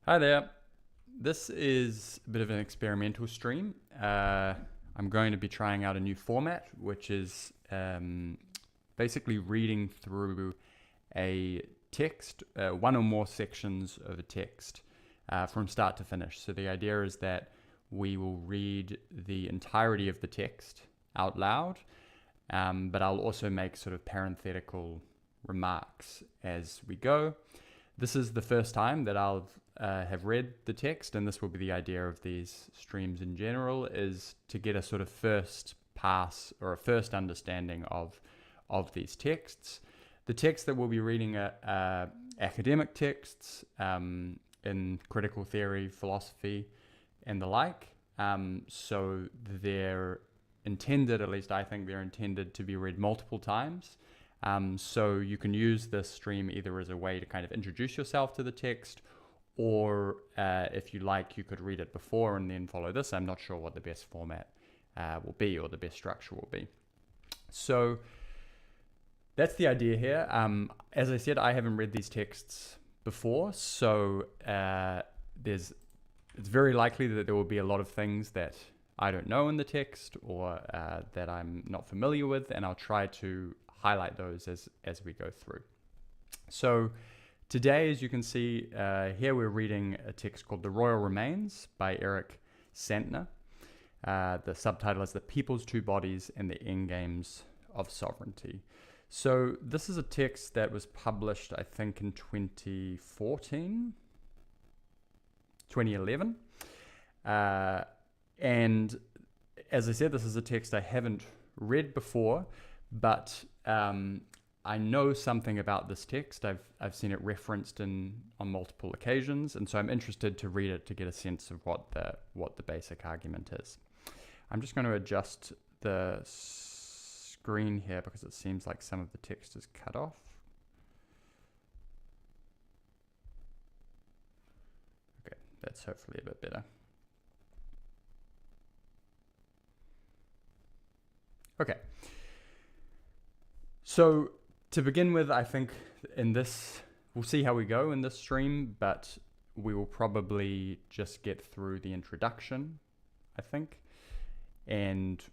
Hi there. This is a bit of an experimental stream. I'm going to be trying out a new format, which is basically reading through a text, one or more sections of a text from start to finish. So the idea is that we will read the entirety of the text out loud, but I'll also make sort of parenthetical remarks as we go. This is the first time that I'll have read the text, and this will be the idea of these streams in general, is to get a sort of first pass or a first understanding of these texts. The texts that we'll be reading are academic texts in critical theory, philosophy, and the like. So they're intended, at least I think they're intended to be read multiple times. So you can use this stream either as a way to kind of introduce yourself to the text, or if you like, you could read it before and then follow this. I'm not sure what the best format will be, or the best structure will be. So that's the idea here. As I said, I haven't read these texts before, so it's very likely that there will be a lot of things that I don't know in the text, or that I'm not familiar with, and I'll try to highlight those as we go through. So today, as you can see here, we're reading a text called The Royal Remains by Eric Santner. The subtitle is The People's Two Bodies and the Endgames of Sovereignty. So this is a text that was published, I think, in 2011. And as I said, this is a text I haven't read before, but I know something about this text. I've seen it referenced on multiple occasions, and so I'm interested to read it to get a sense of what the basic argument is. I'm just going to adjust the screen here because it seems like some of the text is cut off. Okay, that's hopefully a bit better. Okay. So to begin with, I think we'll see how we go in this stream, but we will probably just get through the introduction, I think,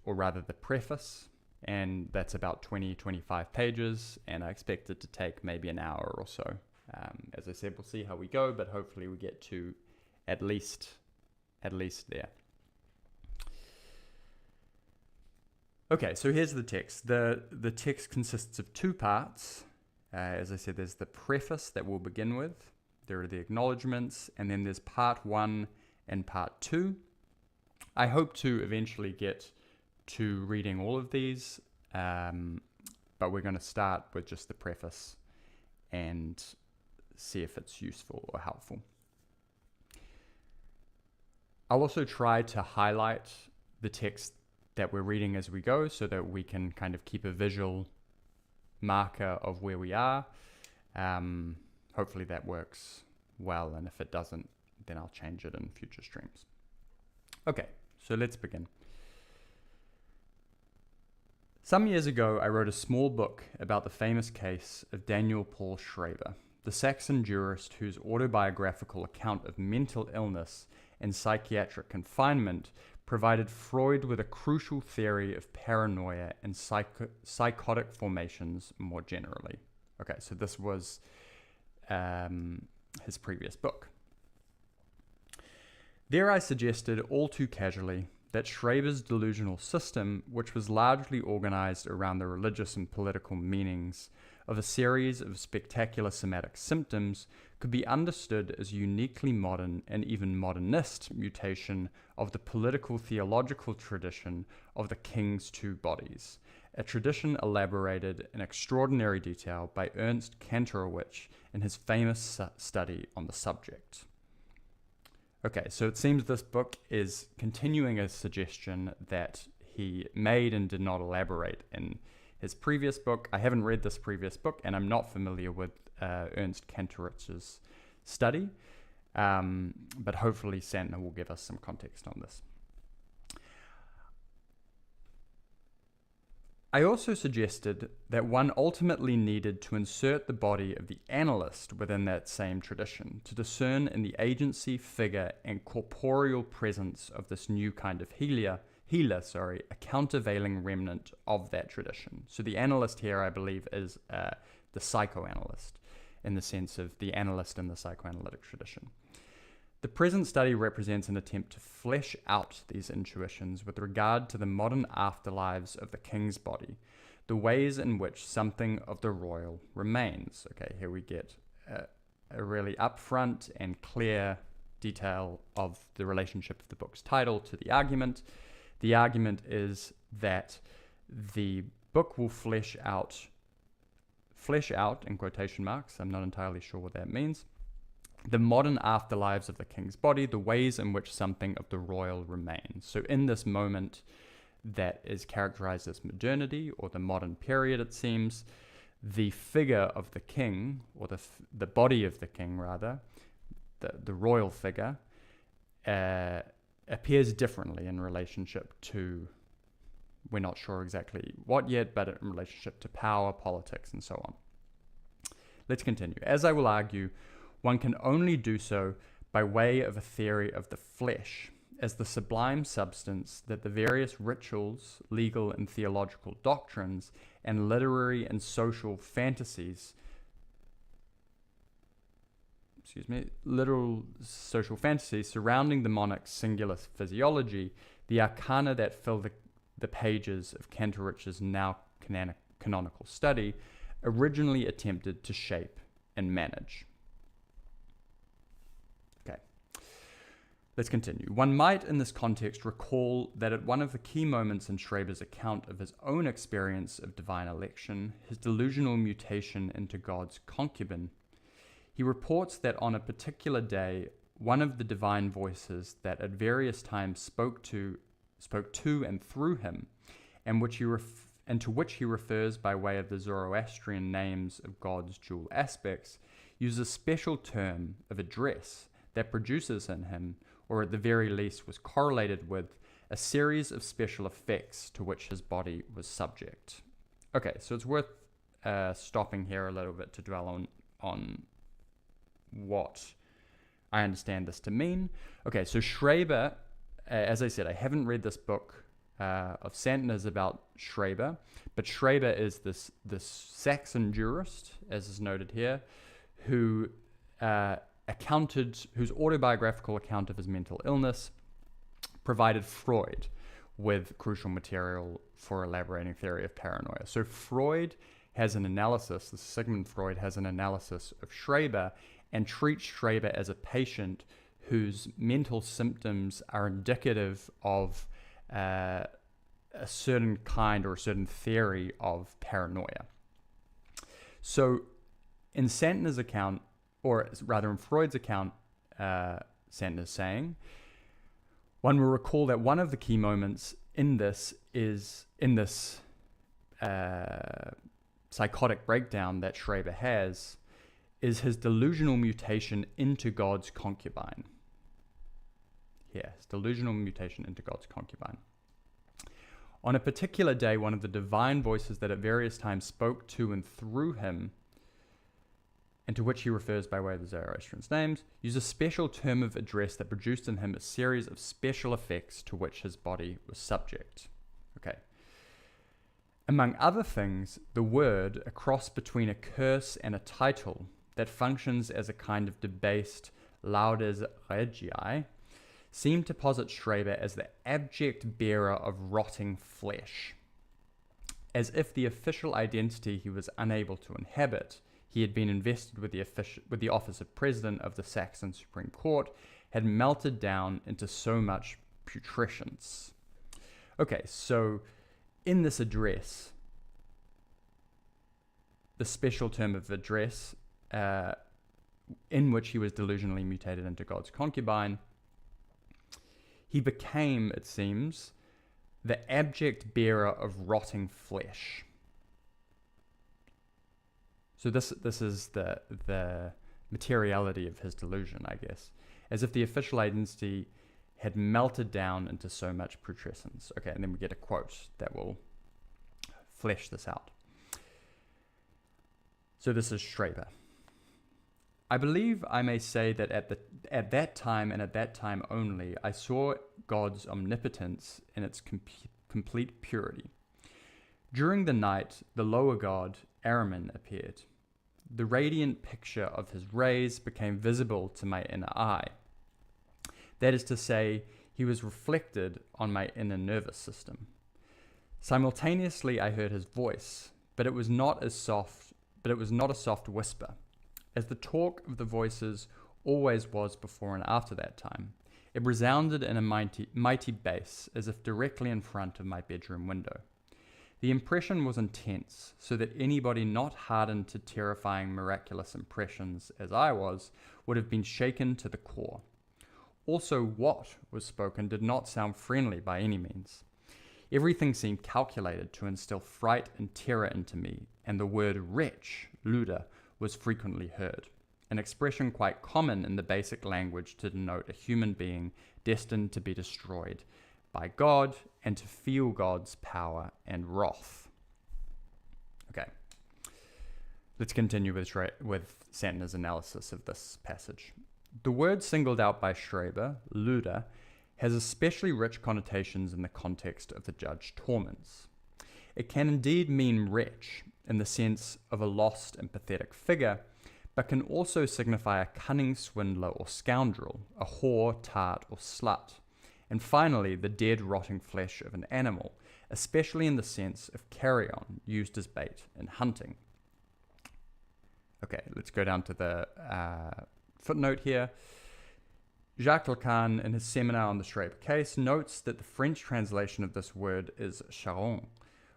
or rather the preface, and that's about 20-25 pages, and I expect it to take maybe an hour or so. As I said, we'll see how we go, but hopefully we get to at least there. Okay, so here's the text. The text consists of two parts. As I said, there's the preface that we'll begin with. There are the acknowledgements, and then there's part 1 and part 2. I hope to eventually get to reading all of these, but we're going to start with just the preface and see if it's useful or helpful. I'll also try to highlight the text that we're reading as we go, so that we can kind of keep a visual marker of where we are. Hopefully that works well, and if it doesn't, then I'll change it in future streams. Okay, so let's begin. Some years ago, I wrote a small book about the famous case of Daniel Paul Schreiber, the Saxon jurist whose autobiographical account of mental illness and psychiatric confinement provided Freud with a crucial theory of paranoia and psychotic formations more generally. Okay, so this was his previous book. There I suggested all too casually that Schreiber's delusional system, which was largely organized around the religious and political meanings of a series of spectacular somatic symptoms, could be understood as a uniquely modern and even modernist mutation of the political theological tradition of the king's two bodies, a tradition elaborated in extraordinary detail by Ernst Kantorowicz in his famous study on the subject. Okay, so it seems this book is continuing a suggestion that he made and did not elaborate in his previous book. I haven't read this previous book, and I'm not familiar with Ernst Kantorowicz's study, but hopefully Santner will give us some context on this. I also suggested that one ultimately needed to insert the body of the analyst within that same tradition to discern in the agency, figure, and corporeal presence of this new kind of healer, a countervailing remnant of that tradition. So the analyst here, I believe, is the psychoanalyst, in the sense of the analyst in the psychoanalytic tradition. The present study represents an attempt to flesh out these intuitions with regard to the modern afterlives of the king's body, the ways in which something of the royal remains. Okay, here we get a really upfront and clear detail of the relationship of the book's title to the argument. The argument is that the book will flesh out in quotation marks, I'm not entirely sure what that means, the modern afterlives of the king's body, the ways in which something of the royal remains. So in this moment that is characterized as modernity, or the modern period, it seems, the figure of the king, or the body of the king rather, the royal figure, appears differently in relationship to, we're not sure exactly what yet, but in relationship to power, politics, and so on. Let's continue. As I will argue, one can only do so by way of a theory of the flesh as the sublime substance that the various rituals, legal and theological doctrines, and literary and social fantasies surrounding the monarch's singular physiology, the arcana that fill the pages of Cantorich's now canonical study, originally attempted to shape and manage. Let's continue. One might, in this context, recall that at one of the key moments in Schreber's account of his own experience of divine election, his delusional mutation into God's concubine, he reports that on a particular day, one of the divine voices that at various times spoke to and through him, and to which he refers by way of the Zoroastrian names of God's dual aspects, uses a special term of address that produces in him, or at the very least was correlated with, a series of special effects to which his body was subject. Okay, so it's worth stopping here a little bit to dwell on what I understand this to mean. Okay, so Schreber, as I said, I haven't read this book of Santner's about Schreber, but Schreber is this Saxon jurist, as is noted here, whose autobiographical account of his mental illness provided Freud with crucial material for elaborating theory of paranoia. So Freud has an analysis, Sigmund Freud has an analysis of Schreber and treats Schreber as a patient whose mental symptoms are indicative of a certain kind or a certain theory of paranoia. So in Santner's account, or rather in Freud's account, Santner's saying, one will recall that one of the key moments in this psychotic breakdown that Schreber has is his delusional mutation into God's concubine. Yes, delusional mutation into God's concubine. On a particular day, one of the divine voices that at various times spoke to and through him, and to which he refers by way of the Zoroastrian's names, used a special term of address that produced in him a series of special effects to which his body was subject. Okay. Among other things, the word, a cross between a curse and a title that functions as a kind of debased laudes regii, seemed to posit Schreber as the abject bearer of rotting flesh, as if the official identity he was unable to inhabit, he had been invested with the office of president of the Saxon Supreme Court, had melted down into so much putrescence. Okay, so in this address, the special term of address, in which he was delusionally mutated into God's concubine, he became, it seems, the abject bearer of rotting flesh. So this is the materiality of his delusion, I guess, as if the official identity had melted down into so much putrescence. Okay, and then we get a quote that will flesh this out. So this is Schreber. I believe I may say that at that time and at that time only, I saw God's omnipotence in its complete purity. During the night, the lower god, Ahriman, appeared. The radiant picture of his rays became visible to my inner eye. That is to say, he was reflected on my inner nervous system. Simultaneously, I heard his voice, but it was not a soft whisper. As the talk of the voices always was before and after that time, it resounded in a mighty bass, as if directly in front of my bedroom window. The impression was intense, so that anybody not hardened to terrifying miraculous impressions, as I was, would have been shaken to the core. Also, what was spoken did not sound friendly by any means. Everything seemed calculated to instill fright and terror into me, and the word wretch, luder, was frequently heard, an expression quite common in the basic language to denote a human being destined to be destroyed by God and to feel God's power and wrath. Okay, let's continue with Santner's analysis of this passage. The word singled out by Schreber, luder, has especially rich connotations in the context of the judge torments. It can indeed mean wretch in the sense of a lost and pathetic figure, but can also signify a cunning swindler or scoundrel, a whore, tart, or slut. And finally, the dead, rotting flesh of an animal, especially in the sense of carrion, used as bait in hunting. Okay, let's go down to the footnote here. Jacques Lacan, in his seminar on the Schreber case, notes that the French translation of this word is charron,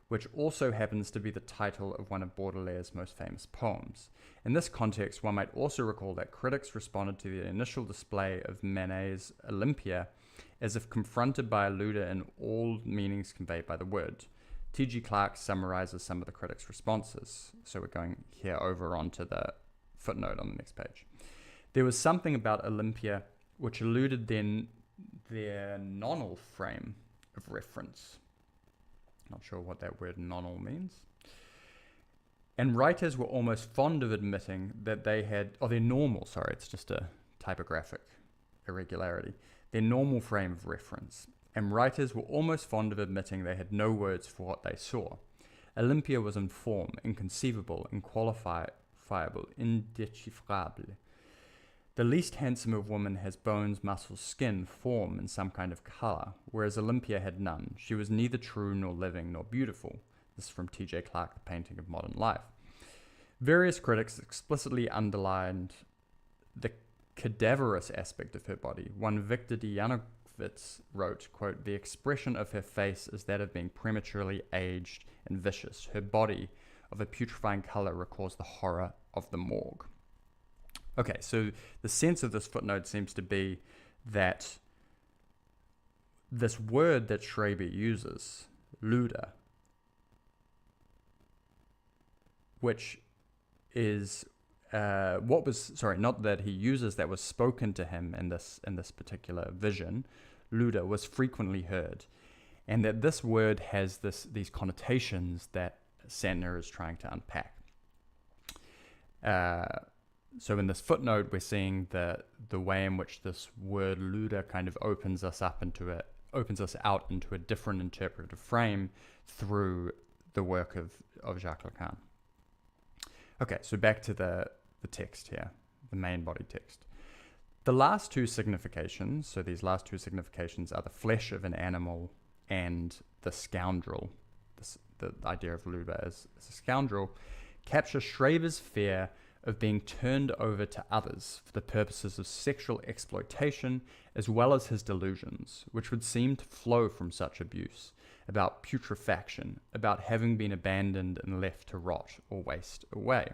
which also happens to be the title of one of Baudelaire's most famous poems. In this context, one might also recall that critics responded to the initial display of Manet's Olympia as if confronted by a luder in all meanings conveyed by the word. T.G. Clark summarizes some of the critics' responses. So we're going here over onto the footnote on the next page. There was something about Olympia which eluded then their nonal frame of reference. Not sure what that word nonal means. And writers were almost fond of admitting that they had, their normal, it's just a typographic irregularity, their normal frame of reference. And writers were almost fond of admitting they had no words for what they saw. Olympia was in form, inconceivable, inqualifiable, indecifrable. The least handsome of women has bones, muscles, skin, form, and some kind of color, whereas Olympia had none. She was neither true nor living nor beautiful. This is from T.J. Clark, The Painting of Modern Life. Various critics explicitly underlined the cadaverous aspect of her body. One Victor Dianovitz wrote, quote, "The expression of her face is that of being prematurely aged and vicious. Her body, of a putrefying color, recalls the horror of the morgue." Okay, so the sense of this footnote seems to be that this word that Schreber uses, luder, which is not that he uses, that was spoken to him in this particular vision, luder, was frequently heard, and that this word has these connotations that Santner is trying to unpack. So in this footnote, we're seeing the way in which this word luder kind of opens us out into a different interpretive frame through the work of Jacques Lacan. Okay, so back to the text here, the main body text. The last two significations, so these last two significations are the flesh of an animal and the scoundrel, the idea of luder as a scoundrel, capture Schreber's fear of being turned over to others for the purposes of sexual exploitation, as well as his delusions, which would seem to flow from such abuse, about putrefaction, about having been abandoned and left to rot or waste away.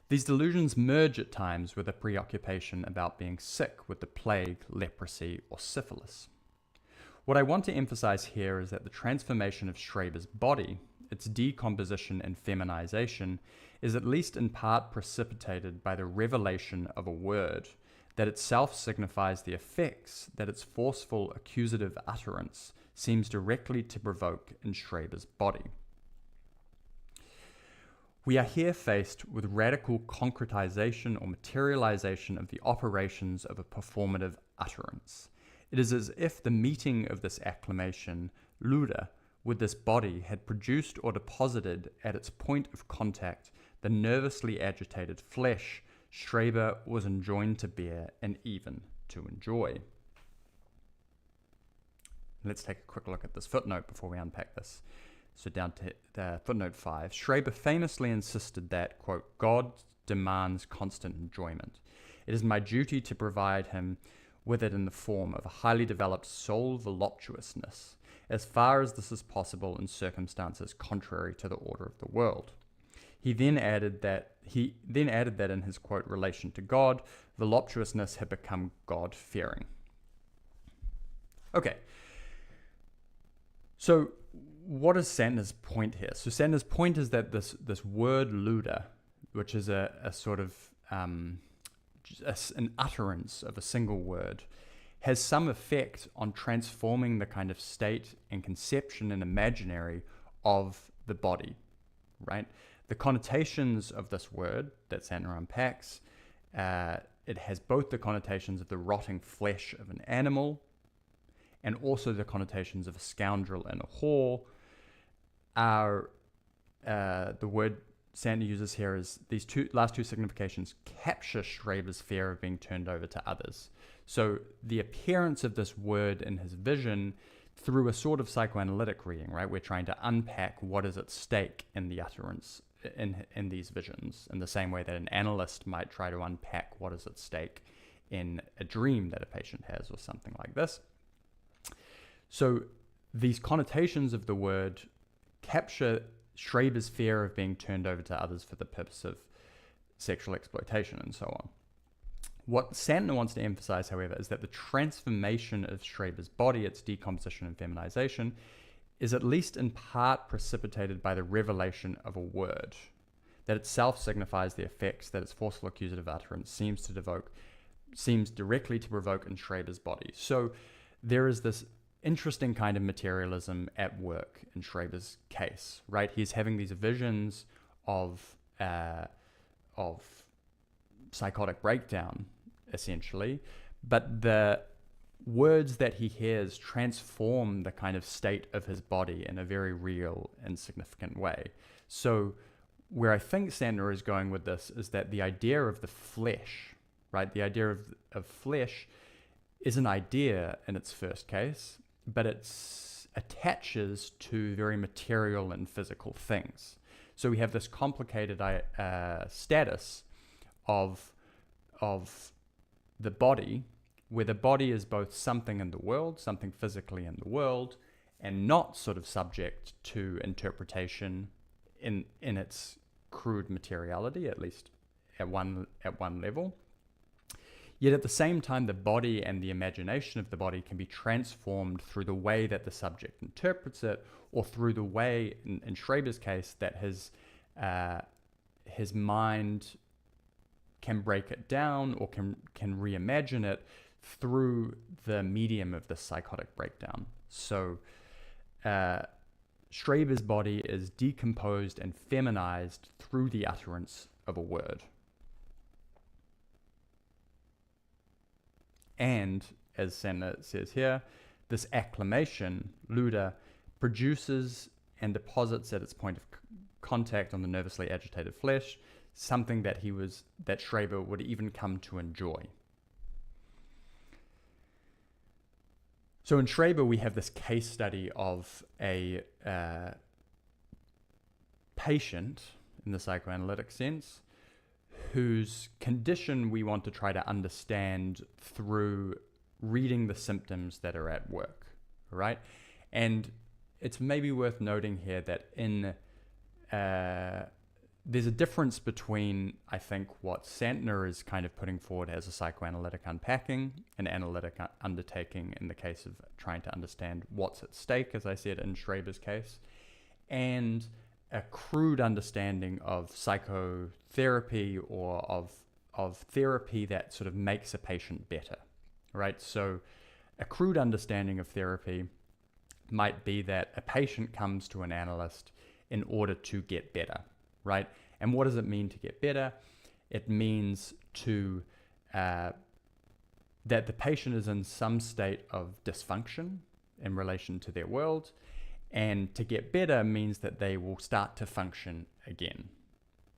These delusions merge at times with a preoccupation about being sick with the plague, leprosy, or syphilis. What I want to emphasize here is that the transformation of Schreber's body, its decomposition and feminization, is at least in part precipitated by the revelation of a word that itself signifies the effects that its forceful accusative utterance seems directly to provoke in Schreber's body. We are here faced with radical concretization or materialization of the operations of a performative utterance. It is as if the meeting of this acclamation, Luda, with this body had produced or deposited at its point of contact the nervously agitated flesh Schreber was enjoined to bear and even to enjoy. Let's take a quick look at this footnote before we unpack this. So down to footnote 5, Schreber famously insisted that, quote, God demands constant enjoyment. It is my duty to provide him with it in the form of a highly developed soul voluptuousness, as far as this is possible in circumstances contrary to the order of the world. He then added that in his, quote, relation to God, voluptuousness had become God-fearing. Okay. So what is Santner's point here? So Santner's point is that this word Luda, which is a sort of an utterance of a single word, has some effect on transforming the kind of state and conception and imaginary of the body, right? The connotations of this word that Santner unpacks, it has both the connotations of the rotting flesh of an animal and also the connotations of a scoundrel and a whore. The word Santner uses here is these last two significations capture Schreber's fear of being turned over to others. So the appearance of this word in his vision through a sort of psychoanalytic reading, right? We're trying to unpack what is at stake in the utterance in these visions, in the same way that an analyst might try to unpack what is at stake in a dream that a patient has or something like this. So these connotations of the word capture Schreber's fear of being turned over to others for the purpose of sexual exploitation and so on. What Santner wants to emphasize, however, is that the transformation of Schreber's body, its decomposition and feminization, is at least in part precipitated by the revelation of a word that itself signifies the effects that its forceful accusative utterance seems directly to provoke in Schreber's body. So there is this interesting kind of materialism at work in Schreber's case, right? He's having these visions of psychotic breakdown, essentially, but the words that he hears transform the kind of state of his body in a very real and significant way. So where I think Santner is going with this is that the idea of the flesh, right? The idea of flesh is an idea in its first case, but it attaches to very material and physical things. So we have this complicated status of the body, where the body is both something in the world, something physically in the world, and not sort of subject to interpretation in its crude materiality, at least at one level. Yet at the same time, the body and the imagination of the body can be transformed through the way that the subject interprets it, or through the way, in Schreber's case, that his mind can break it down or can reimagine it through the medium of the psychotic breakdown. So Schreber's body is decomposed and feminized through the utterance of a word. And, as Santner says here, this acclamation, Luda, produces and deposits at its point of contact on the nervously agitated flesh something that Schreber would even come to enjoy. So in Schreber, we have this case study of a patient, in the psychoanalytic sense, whose condition we want to try to understand through reading the symptoms that are at work, right? And it's maybe worth noting here that there's a difference between, I think, what Santner is kind of putting forward as a psychoanalytic unpacking, an analytic undertaking in the case of trying to understand what's at stake, as I said in Schreber's case, and a crude understanding of psychotherapy or of therapy that sort of makes a patient better, right? So a crude understanding of therapy might be that a patient comes to an analyst in order to get better, right? And what does it mean to get better? It means that the patient is in some state of dysfunction in relation to their world, and to get better means that they will start to function again,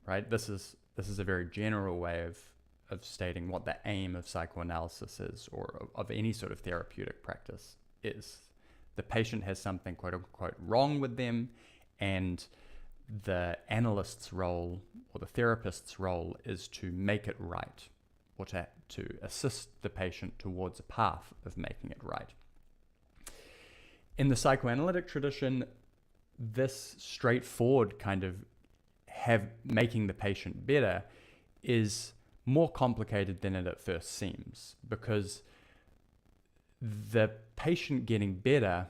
right? This is a very general way of stating what the aim of psychoanalysis is, or of any sort of therapeutic practice is. The patient has something quote unquote wrong with them, and the analyst's role or the therapist's role is to make it right, or to assist the patient towards a path of making it right. In the psychoanalytic tradition, this straightforward kind of making the patient better is more complicated than it at first seems, because the patient getting better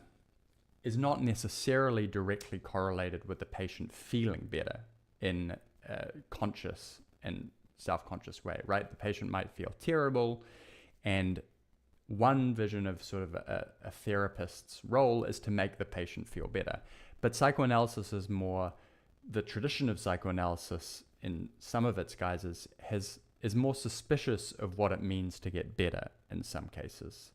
is not necessarily directly correlated with the patient feeling better in a conscious and self-conscious way, right? The patient might feel terrible, and one vision of sort of a therapist's role is to make the patient feel better. But psychoanalysis is more, the tradition of psychoanalysis in some of its guises is more suspicious of what it means to get better in some cases.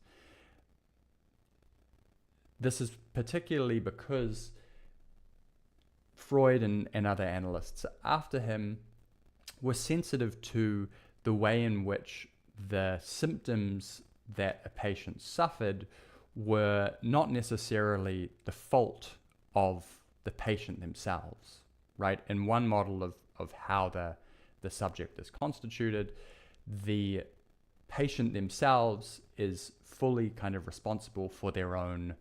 This is particularly because Freud and other analysts after him were sensitive to the way in which the symptoms that a patient suffered were not necessarily the fault of the patient themselves, right? In one model of how the subject is constituted, the patient themselves is fully kind of responsible for their own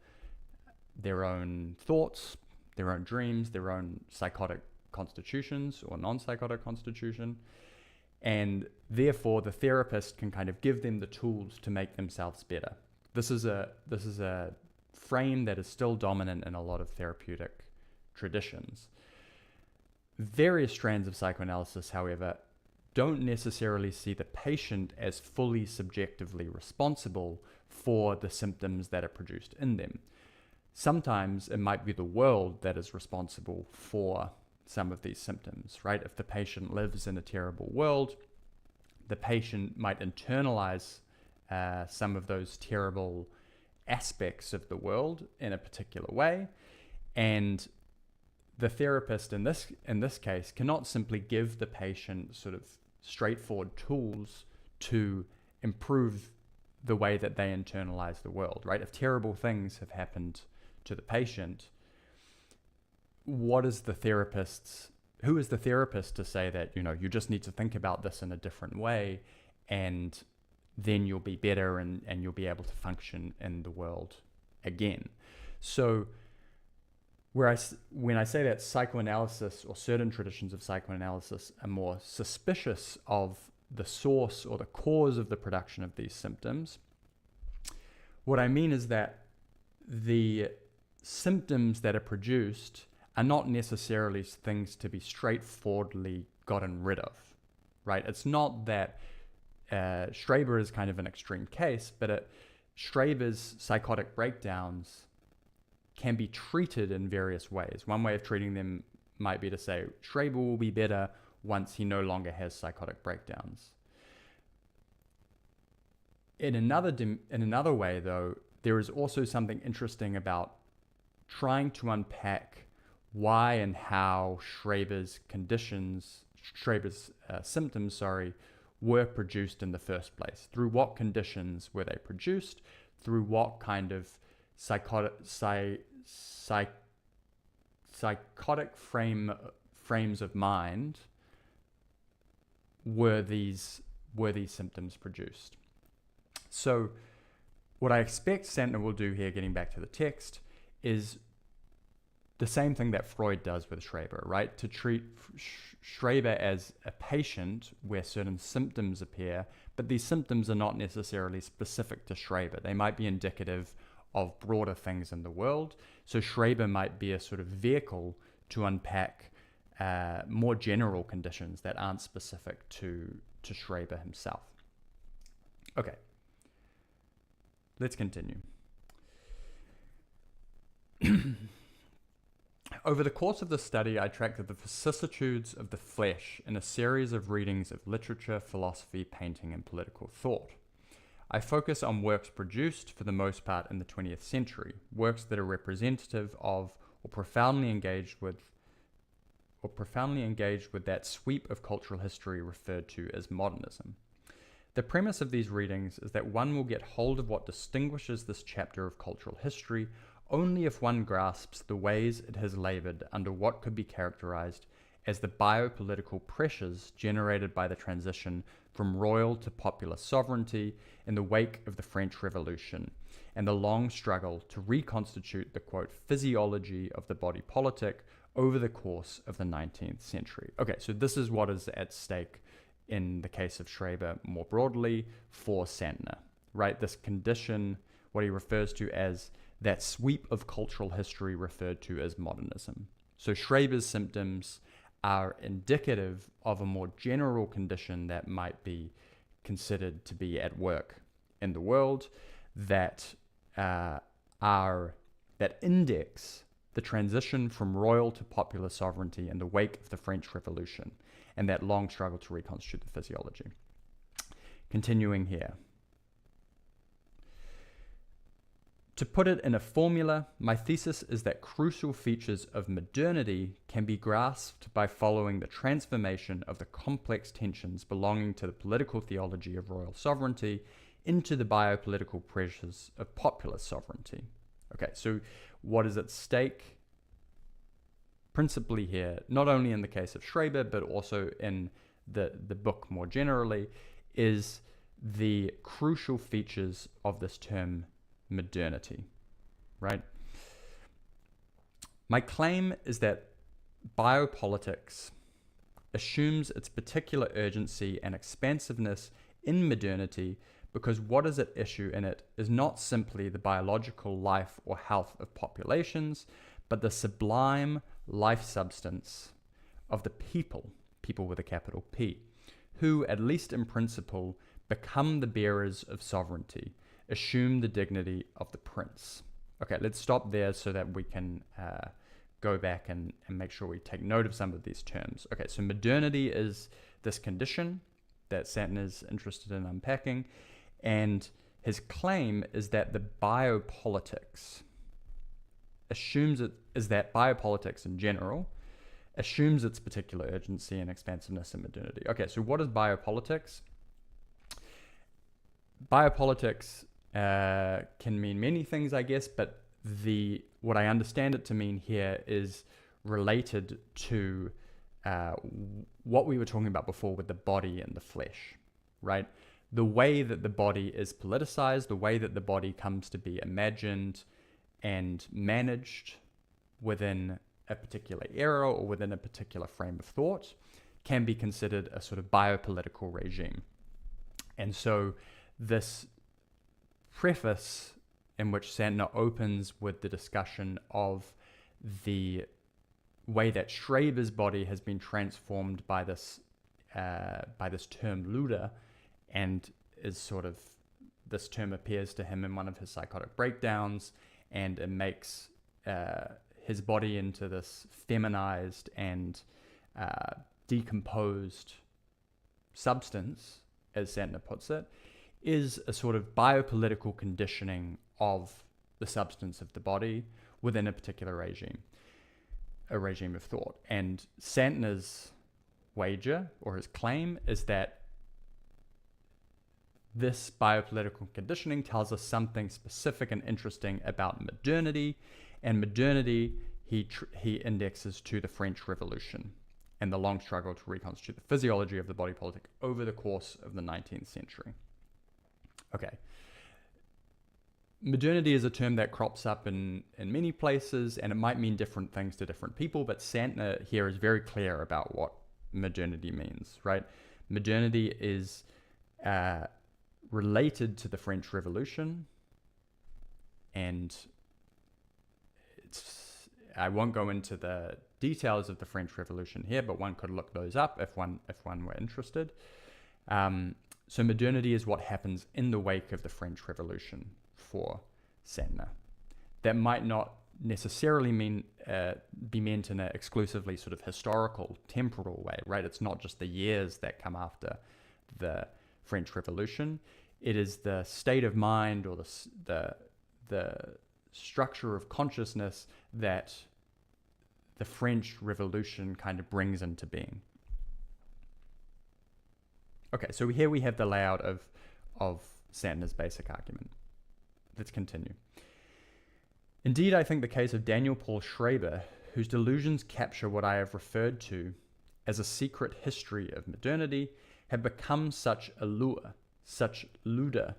thoughts, their own dreams, their own psychotic constitutions or non-psychotic constitution. And therefore, the therapist can kind of give them the tools to make themselves better. This is a frame that is still dominant in a lot of therapeutic traditions. Various strands of psychoanalysis, however, don't necessarily see the patient as fully subjectively responsible for the symptoms that are produced in them. Sometimes it might be the world that is responsible for some of these symptoms, right? If the patient lives in a terrible world, the patient might internalize some of those terrible aspects of the world in a particular way, and the therapist in this case cannot simply give the patient sort of straightforward tools to improve the way that they internalize the world, right? If terrible things have happened to the patient, who is the therapist to say that, you just need to think about this in a different way, and then you'll be better and you'll be able to function in the world again. So when I say that psychoanalysis or certain traditions of psychoanalysis are more suspicious of the source or the cause of the production of these symptoms, what I mean is that the symptoms that are produced are not necessarily things to be straightforwardly gotten rid of, right? It's not that Schreber is kind of an extreme case, but Schreber's psychotic breakdowns can be treated in various ways. One way of treating them might be to say Schreber will be better once he no longer has psychotic breakdowns. In another way, though, there is also something interesting about trying to unpack why and how Schreber's symptoms, were produced in the first place. Through what conditions were they produced? Through what kind of psychotic frames of mind were these symptoms produced? So what I expect Santner will do here, getting back to the text, is the same thing that Freud does with Schreber, right? To treat Schreber as a patient where certain symptoms appear, but these symptoms are not necessarily specific to Schreber. They might be indicative of broader things in the world. So Schreber might be a sort of vehicle to unpack more general conditions that aren't specific to to Schreber himself. Okay, let's continue. Over the course of the study, I tracked the vicissitudes of the flesh in a series of readings of literature, philosophy, painting, and political thought. I focus on works produced, for the most part, in the 20th century, works that are representative of or profoundly engaged with that sweep of cultural history referred to as modernism. The premise of these readings is that one will get hold of what distinguishes this chapter of cultural history only if one grasps the ways it has labored under what could be characterized as the biopolitical pressures generated by the transition from royal to popular sovereignty in the wake of the French Revolution, and the long struggle to reconstitute the, quote, physiology of the body politic over the course of the 19th century. Okay, so this is what is at stake in the case of Schreber more broadly for Santner, right? This condition, what he refers to as that sweep of cultural history referred to as modernism. So Schreber's symptoms are indicative of a more general condition that might be considered to be at work in the world that index the transition from royal to popular sovereignty in the wake of the French Revolution and that long struggle to reconstitute the physiology. Continuing here. To put it in a formula, my thesis is that crucial features of modernity can be grasped by following the transformation of the complex tensions belonging to the political theology of royal sovereignty into the biopolitical pressures of popular sovereignty. Okay, so what is at stake principally here, not only in the case of Schreber, but also in the book more generally, is the crucial features of this term modernity, right? My claim is that biopolitics assumes its particular urgency and expansiveness in modernity because what is at issue in it is not simply the biological life or health of populations, but the sublime life substance of the people with a capital P, who, at least in principle, become the bearers of sovereignty, assume the dignity of the prince. Okay, let's stop there so that we can go back and make sure we take note of some of these terms. Okay, so modernity is this condition that Santner is interested in unpacking, and his claim is that the biopolitics biopolitics in general assumes its particular urgency and expansiveness in modernity. Okay, so what is biopolitics? Biopolitics can mean many things, I guess, but what I understand it to mean here is related to what we were talking about before with the body and the flesh, right? The way that the body is politicized, the way that the body comes to be imagined and managed within a particular era or within a particular frame of thought can be considered a sort of biopolitical regime. And so this preface in which Santner opens with the discussion of the way that Schreber's body has been transformed by this term Luder, and is sort of, this term appears to him in one of his psychotic breakdowns, and it makes his body into this feminized and decomposed substance, as Santner puts it, is a sort of biopolitical conditioning of the substance of the body within a particular regime, a regime of thought. And Santner's wager, or his claim, is that this biopolitical conditioning tells us something specific and interesting about modernity, and modernity he indexes to the French Revolution and the long struggle to reconstitute the physiology of the body politic over the course of the 19th century. Okay. Modernity is a term that crops up in many places, and it might mean different things to different people, but Santner here is very clear about what modernity means, right? Modernity is related to the French Revolution, and I won't go into the details of the French Revolution here, but one could look those up if one were interested. So modernity is what happens in the wake of the French Revolution for Santner. That might not necessarily be meant in an exclusively sort of historical, temporal way, right? It's not just the years that come after the French Revolution. It is the state of mind or the structure of consciousness that the French Revolution kind of brings into being. Okay, so here we have the layout of Santner's basic argument. Let's continue. Indeed, I think the case of Daniel Paul Schreber, whose delusions capture what I have referred to as a secret history of modernity, have become such a lure, such ludor,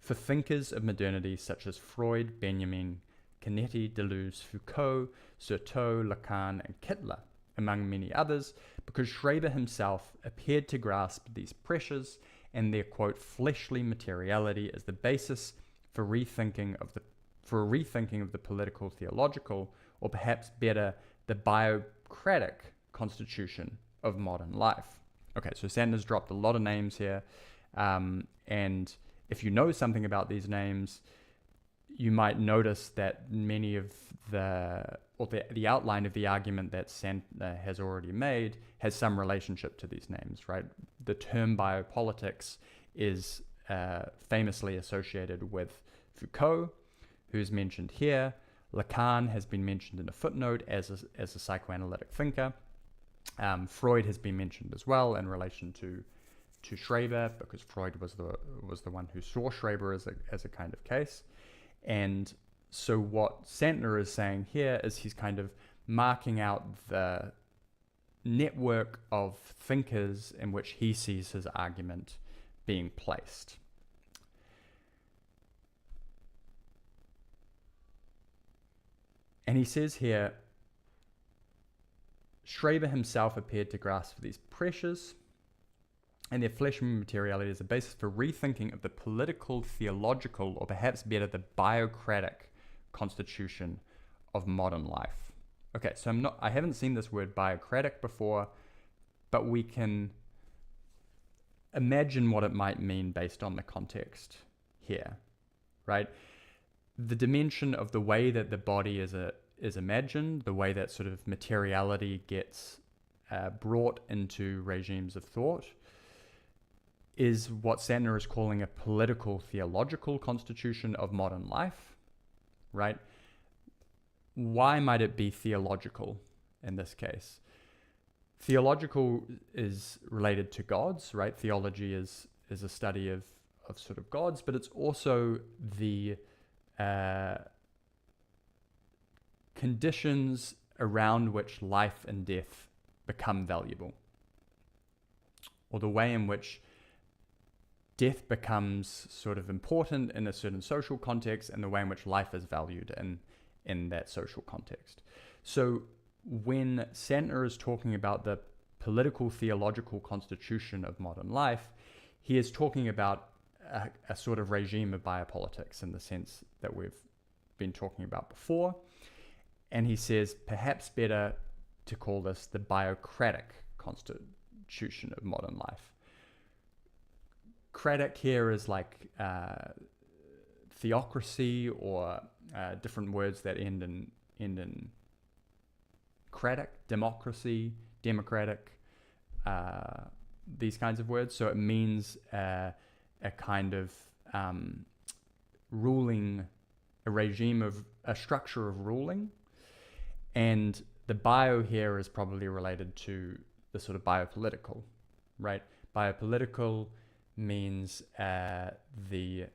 for thinkers of modernity such as Freud, Benjamin, Canetti, Deleuze, Foucault, Surtot, Lacan, and Kittler, among many others, because Schreber himself appeared to grasp these pressures and their, quote, fleshly materiality as the basis for a rethinking of the political, theological, or perhaps better, the biocratic constitution of modern life. Okay, so Santner's dropped a lot of names here, and if you know something about these names, you might notice that many of the outline of the argument that Santner has already made has some relationship to these names, right? The term biopolitics is famously associated with Foucault, who's mentioned here. Lacan has been mentioned in a footnote as a psychoanalytic thinker. Freud has been mentioned as well in relation to Schreber, because Freud was the one who saw Schreber as a kind of case. And so what Santner is saying here is he's kind of marking out the network of thinkers in which he sees his argument being placed. And he says here, Schreber himself appeared to grasp these pressures and their fleshly materiality as a basis for rethinking of the political, theological, or perhaps better, the biocratic constitution of modern life. Okay, so I haven't seen this word biocratic before, but we can imagine what it might mean based on the context here, right? The dimension of the way that the body is imagined, the way that sort of materiality gets brought into regimes of thought, is what Santner is calling a political, theological constitution of modern life, right? Why might it be theological in this case? Theological is related to gods, right? Theology is a study of sort of gods, but it's also the conditions around which life and death become valuable, or the way in which death becomes sort of important in a certain social context, and the way in which life is valued in that social context. So when Santner is talking about the political, theological constitution of modern life, he is talking about a sort of regime of biopolitics in the sense that we've been talking about before. And he says perhaps better to call this the biocratic constitution of modern life. Cratic here is like theocracy, or different words that end in cratic, democracy, democratic, these kinds of words. So it means a kind of ruling, a regime of a structure of ruling. And the bio here is probably related to the sort of biopolitical, right? Biopolitical means the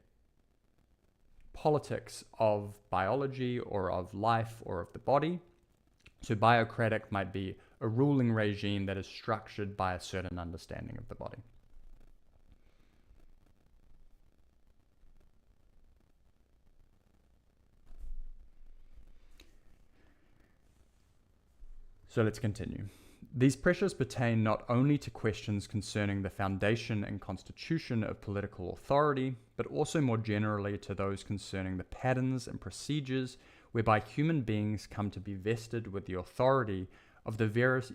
politics of biology or of life or of the body. So biocratic might be a ruling regime that is structured by a certain understanding of the body. So let's continue. These pressures pertain not only to questions concerning the foundation and constitution of political authority, but also more generally to those concerning the patterns and procedures whereby human beings come to be vested with the authority of the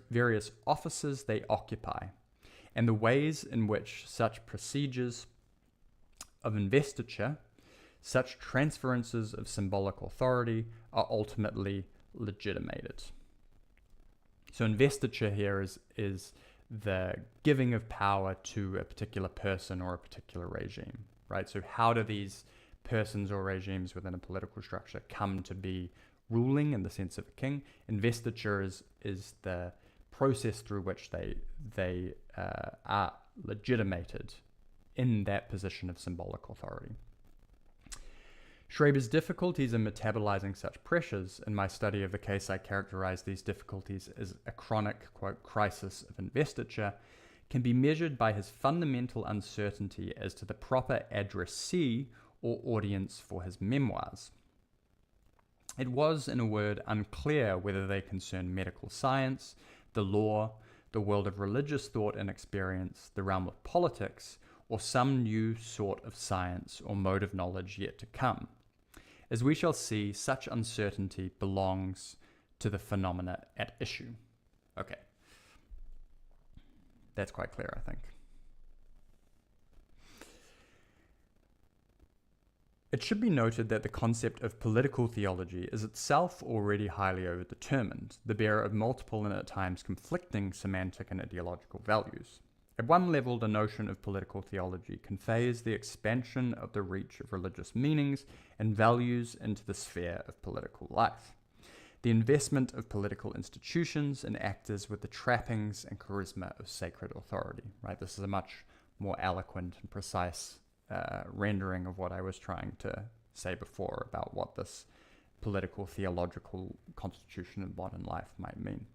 various offices they occupy, and the ways in which such procedures of investiture, such transferences of symbolic authority, are ultimately legitimated. So investiture here is the giving of power to a particular person or a particular regime, right? So how do these persons or regimes within a political structure come to be ruling in the sense of a king? Investiture is the process through which they are legitimated in that position of symbolic authority. Schreber's difficulties in metabolizing such pressures. In my study of the case, I characterize these difficulties as a chronic, quote, crisis of investiture, can be measured by his fundamental uncertainty as to the proper addressee or audience for his memoirs. It was, in a word, unclear whether they concerned medical science, the law, the world of religious thought and experience, the realm of politics, or some new sort of science or mode of knowledge yet to come. As we shall see, such uncertainty belongs to the phenomena at issue. Okay. That's quite clear, I think. It should be noted that the concept of political theology is itself already highly overdetermined, the bearer of multiple and at times conflicting semantic and ideological values. At one level, the notion of political theology conveys the expansion of the reach of religious meanings and values into the sphere of political life, the investment of political institutions and actors with the trappings and charisma of sacred authority. Right? This is a much more eloquent and precise rendering of what I was trying to say before about what this political theological constitution of modern life might mean.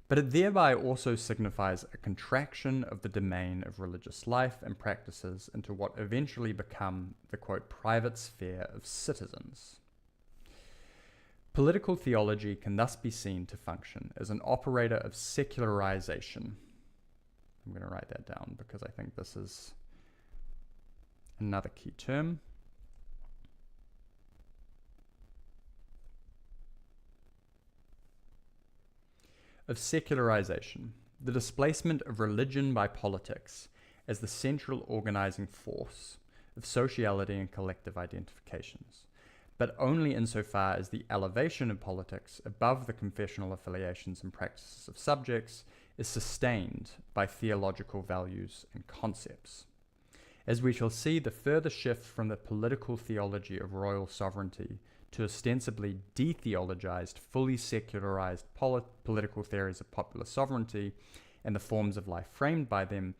But it thereby also signifies a contraction of the domain of religious life and practices into what eventually become the, quote, private sphere of citizens. Political theology can thus be seen to function as an operator of secularization. I'm going to write that down because I think this is another key term. Of secularization, the displacement of religion by politics as the central organizing force of sociality and collective identifications, but only insofar as the elevation of politics above the confessional affiliations and practices of subjects is sustained by theological values and concepts. As we shall see, the further shift from the political theology of royal sovereignty to ostensibly de-theologized, fully secularized political theories of popular sovereignty and the forms of life framed by them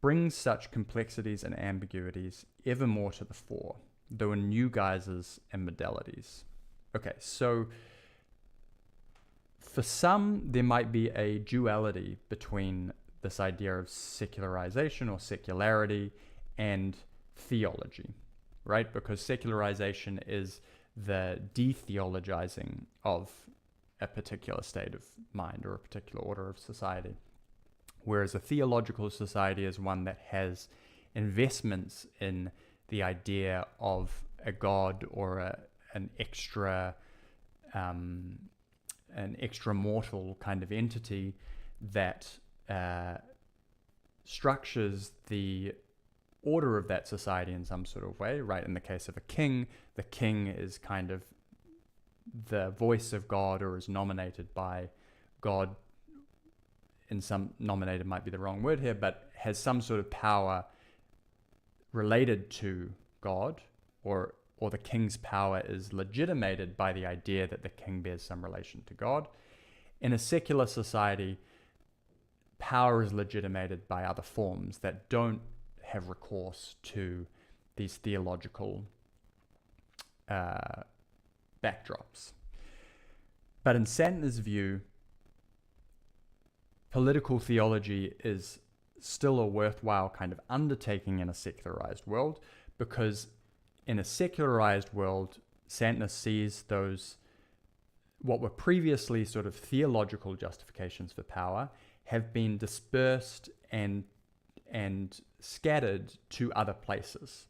brings such complexities and ambiguities ever more to the fore, though in new guises and modalities. Okay, so for some, there might be a duality between this idea of secularization or secularity and theology, right? Because secularization is the de-theologizing of a particular state of mind or a particular order of society. Whereas a theological society is one that has investments in the idea of a god or an extra mortal kind of entity that structures the order of that society in some sort of way, right? In the case of a king, the king is kind of the voice of God or is nominated by God. Nominated might be the wrong word here, but has some sort of power related to God, or the king's power is legitimated by the idea that the king bears some relation to God. In a secular society, power is legitimated by other forms that don't have recourse to these theological backdrops. But in Santner's view, political theology is still a worthwhile kind of undertaking in a secularized world, because in a secularized world, Santner sees those, what were previously sort of theological justifications for power, have been dispersed and scattered to other places.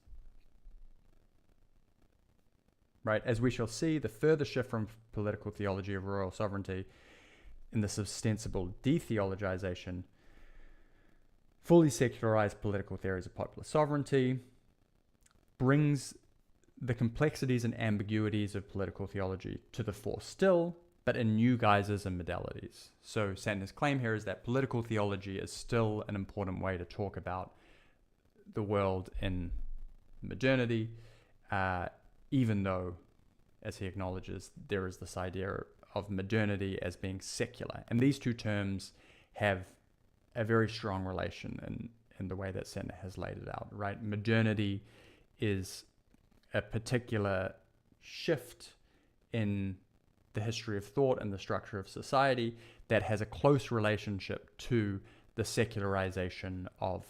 Right? As we shall see, the further shift from political theology of royal sovereignty in this ostensible de-theologization fully secularized political theories of popular sovereignty, brings the complexities and ambiguities of political theology to the fore still, but in new guises and modalities. So Santner's claim here is that political theology is still an important way to talk about the world in modernity, even though, as he acknowledges, there is this idea of modernity as being secular. And these two terms have a very strong relation in the way that Santner has laid it out, right? Modernity is a particular shift in the history of thought and the structure of society that has a close relationship to the secularization of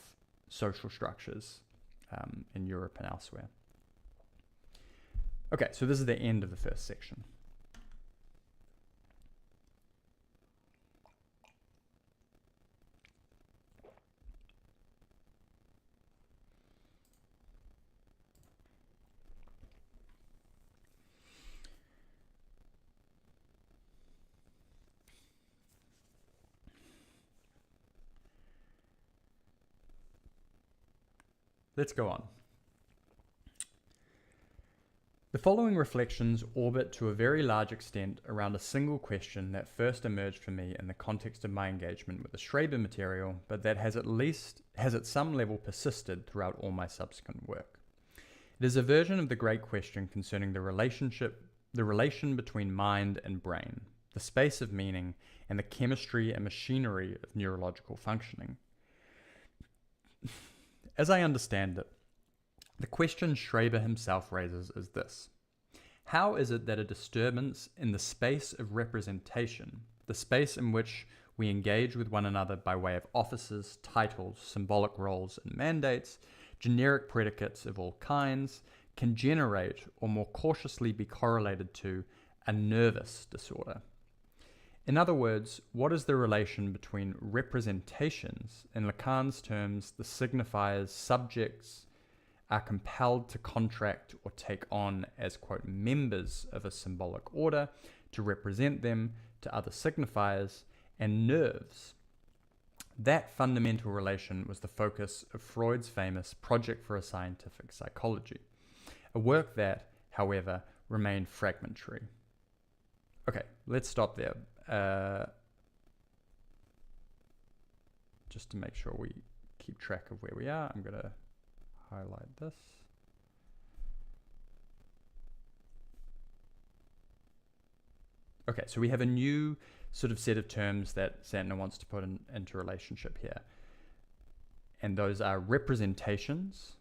social structures in Europe and elsewhere. Okay, so this is the end of the first section. Let's go on. The following reflections orbit to a very large extent around a single question that first emerged for me in the context of my engagement with the Schreber material, but that has at some level persisted throughout all my subsequent work. It is a version of the great question concerning the relation between mind and brain, the space of meaning, and the chemistry and machinery of neurological functioning. As I understand it, the question Schreber himself raises is this: how is it that a disturbance in the space of representation, the space in which we engage with one another by way of offices, titles, symbolic roles, and mandates, generic predicates of all kinds, can generate, or more cautiously be correlated to, a nervous disorder? In other words, what is the relation between representations, in Lacan's terms, the signifiers subjects are compelled to contract or take on as, quote, members of a symbolic order to represent them to other signifiers, and nerves? That fundamental relation was the focus of Freud's famous Project for a Scientific Psychology, a work that, however, remained fragmentary. Okay, let's stop there. Just to make sure we keep track of where we are, I'm going to highlight this. Okay, so we have a new sort of set of terms that Santner wants to put into relationship here. And those are representations,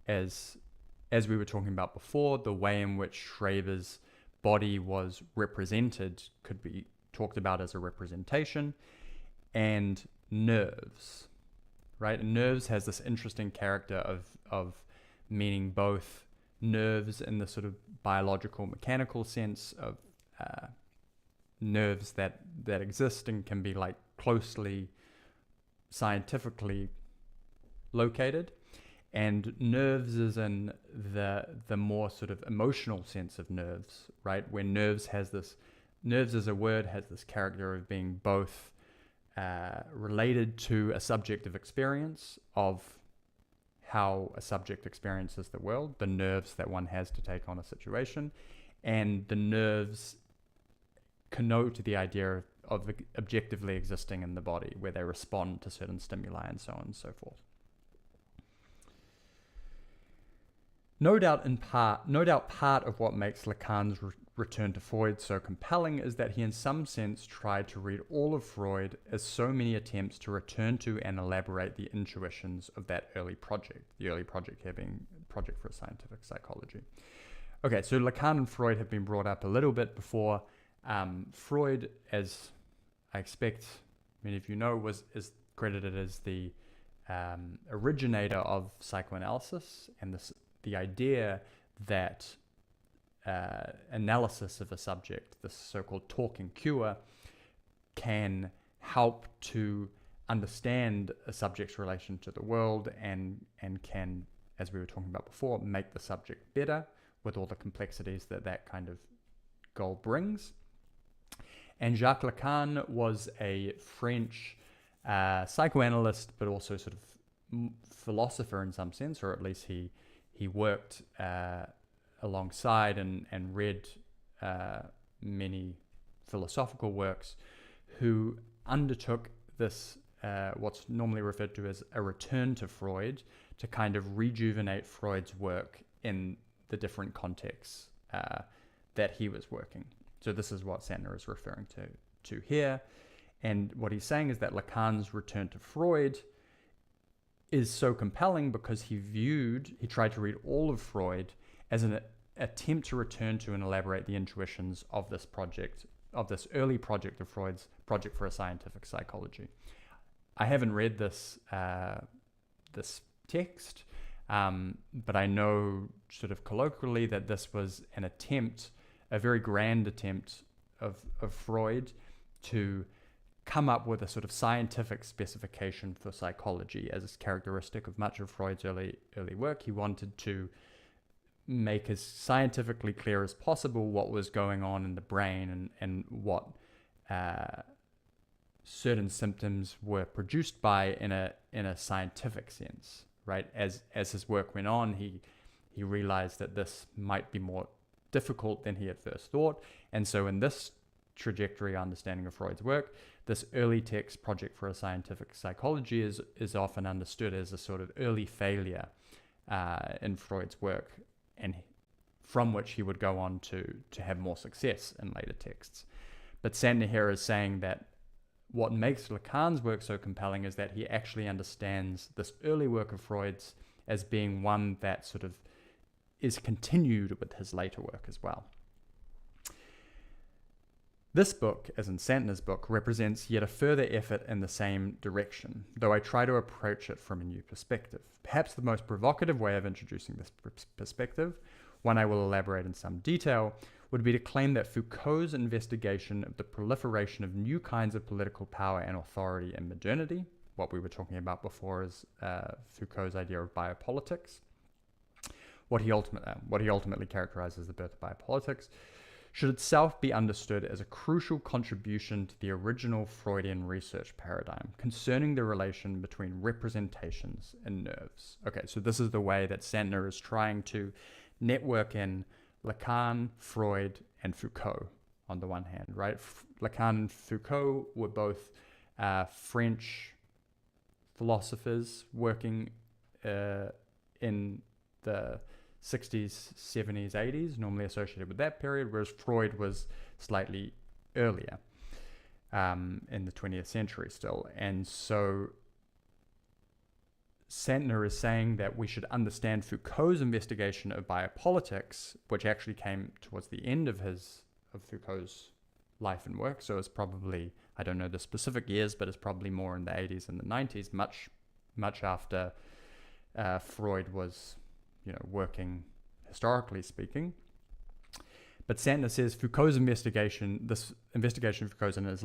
as we were talking about before, the way in which Schreber's body was represented could be talked about as a representation, and nerves, right? And nerves has this interesting character of meaning both nerves in the sort of biological, mechanical sense of nerves that exist and can be like closely scientifically located, and nerves is in the more sort of emotional sense of nerves, right? Where nerves as a word has this character of being both related to a subjective experience of how a subject experiences the world, the nerves that one has to take on a situation, and the nerves connote the idea of objectively existing in the body, where they respond to certain stimuli and so on and so forth. No doubt part of what makes Lacan's return to Freud so compelling is that he in some sense tried to read all of Freud as so many attempts to return to and elaborate the intuitions of that early project, the early project here being Project for a Scientific Psychology. Okay, so Lacan and Freud have been brought up a little bit before. Freud, as I expect many of you know, is credited as the originator of psychoanalysis, and the idea that analysis of a subject, this so-called talking cure, can help to understand a subject's relation to the world and can, as we were talking about before, make the subject better with all the complexities that kind of goal brings. And Jacques Lacan was a French psychoanalyst, but also sort of philosopher in some sense, or at least he worked alongside and read many philosophical works, who undertook this what's normally referred to as a return to Freud, to kind of rejuvenate Freud's work in the different contexts that he was working. So this is what Santner is referring to here. And what he's saying is that Lacan's return to Freud is so compelling because he tried to read all of Freud as an attempt to return to and elaborate the intuitions of this early project of Freud's Project for a Scientific Psychology. I haven't read this text, but I know sort of colloquially that this was an attempt, a very grand attempt of Freud to come up with a sort of scientific specification for psychology as a characteristic of much of Freud's early work. He wanted to make as scientifically clear as possible what was going on in the brain and what certain symptoms were produced by in a scientific sense, right? As his work went on, he realized that this might be more difficult than he at first thought, and so in this trajectory understanding of Freud's work, this early text, Project for a Scientific Psychology, is often understood as a sort of early failure in Freud's work, and from which he would go on to have more success in later texts. But Santner here is saying that what makes Lacan's work so compelling is that he actually understands this early work of Freud's as being one that sort of is continued with his later work as well. This book, as in Santner's book, represents yet a further effort in the same direction, though I try to approach it from a new perspective. Perhaps the most provocative way of introducing this perspective, one I will elaborate in some detail, would be to claim that Foucault's investigation of the proliferation of new kinds of political power and authority in modernity, what we were talking about before is Foucault's idea of biopolitics, what he ultimately characterizes as the birth of biopolitics, should itself be understood as a crucial contribution to the original Freudian research paradigm concerning the relation between representations and nerves. Okay, so this is the way that Santner is trying to network in Lacan, Freud, and Foucault on the one hand, right? Lacan and Foucault were both French philosophers working in the 60s, 70s, 80s, normally associated with that period, whereas Freud was slightly earlier in the 20th century still. And so Santner is saying that we should understand Foucault's investigation of biopolitics, which actually came towards the end of Foucault's life and work. So it's probably, I don't know the specific years, but it's probably more in the 80s and the 90s, much after Freud was, working historically speaking. But Santner says Foucault's this investigation of Foucault's in his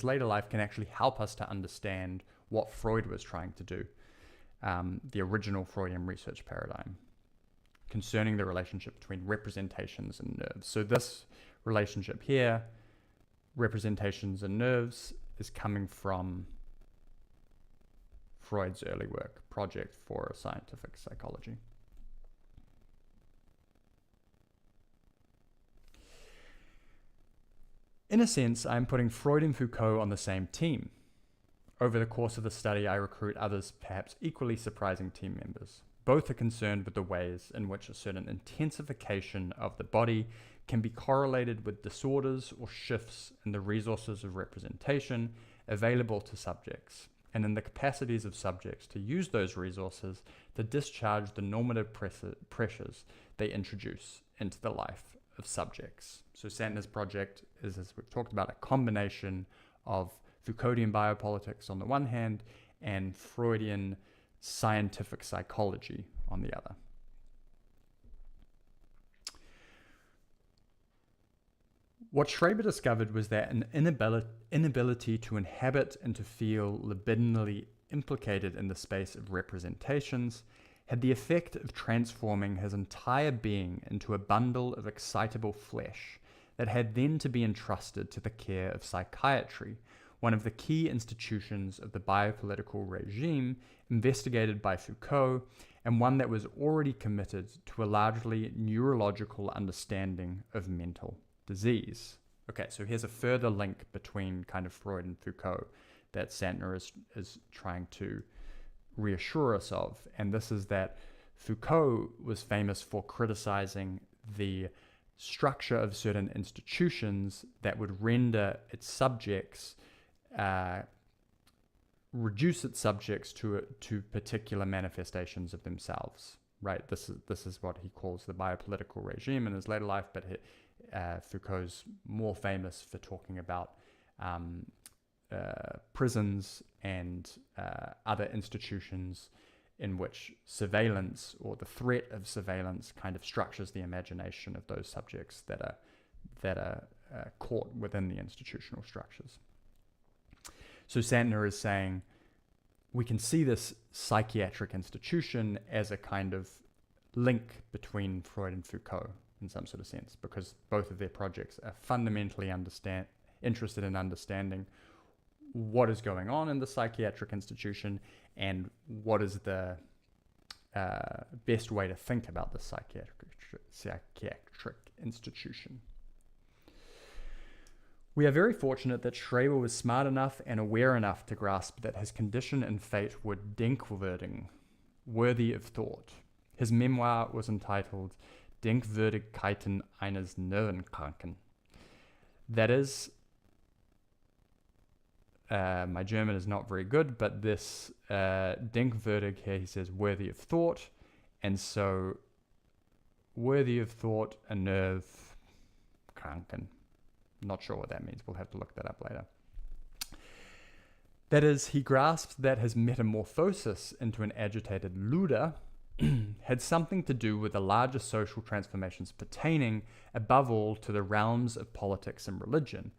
later life can actually help us to understand what Freud was trying to do. The original Freudian research paradigm concerning the relationship between representations and nerves. So this relationship here, representations and nerves, is coming from Freud's early work, Project for a Scientific Psychology. In a sense, I'm putting Freud and Foucault on the same team. Over the course of the study, I recruit others, perhaps equally surprising team members. Both are concerned with the ways in which a certain intensification of the body can be correlated with disorders or shifts in the resources of representation available to subjects, and in the capacities of subjects to use those resources to discharge the normative pressures they introduce into the life of subjects. So Santner's project is, as we've talked about, a combination of Foucauldian biopolitics on the one hand and Freudian scientific psychology on the other. What Schreber discovered was that an inability to inhabit and to feel libidinally implicated in the space of representations had the effect of transforming his entire being into a bundle of excitable flesh that had then to be entrusted to the care of psychiatry, one of the key institutions of the biopolitical regime investigated by Foucault, and one that was already committed to a largely neurological understanding of mental disease. Okay, so here's a further link between kind of Freud and Foucault that Santner is trying to reassure us of, and this is that Foucault was famous for criticizing the structure of certain institutions that would render its subjects, reduce its subjects to particular manifestations of themselves, right? This is what he calls the biopolitical regime in his later life, but Foucault's more famous for talking about prisons and other institutions in which surveillance or the threat of surveillance kind of structures the imagination of those subjects that are caught within the institutional structures. So Santner is saying we can see this psychiatric institution as a kind of link between Freud and Foucault in some sort of sense, because both of their projects are fundamentally interested in understanding what is going on in the psychiatric institution and what is the best way to think about the psychiatric institution. We are very fortunate that Schreber was smart enough and aware enough to grasp that his condition and fate were denkwürdig, worthy of thought. His memoir was entitled Denkwürdigkeiten eines Nervenkranken. That is, my German is not very good, but this denkwürdig here, he says worthy of thought, and so worthy of thought, a nerve kranken. Not sure what that means. We'll have to look that up later. That is, he grasped that his metamorphosis into an agitated Luder had something to do with the larger social transformations pertaining, above all, to the realms of politics and religion.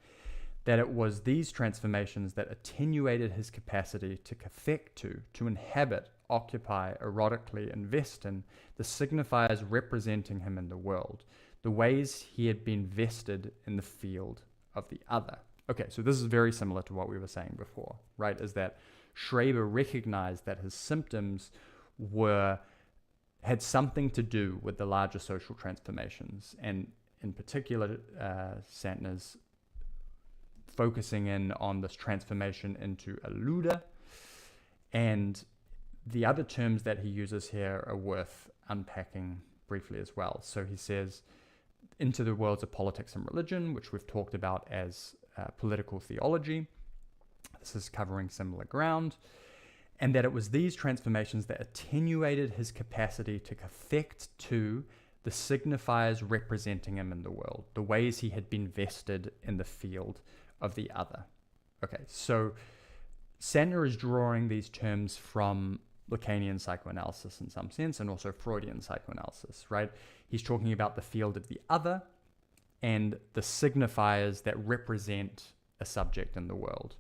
That it was these transformations that attenuated his capacity to cathect to inhabit, occupy, erotically invest in the signifiers representing him in the world, the ways he had been vested in the field of the other. Okay, so this is very similar to what we were saying before, right? Is that Schreber recognized that his symptoms had something to do with the larger social transformations, and in particular, Santner's focusing in on this transformation into a Luder, and the other terms that he uses here are worth unpacking briefly as well. So he says, into the worlds of politics and religion, which we've talked about as political theology. This is covering similar ground. And that it was these transformations that attenuated his capacity to cathect to the signifiers representing him in the world, the ways he had been vested in the field of the other. Okay, so Santner is drawing these terms from Lacanian psychoanalysis in some sense, and also Freudian psychoanalysis, right? He's talking about the field of the other and the signifiers that represent a subject in the world.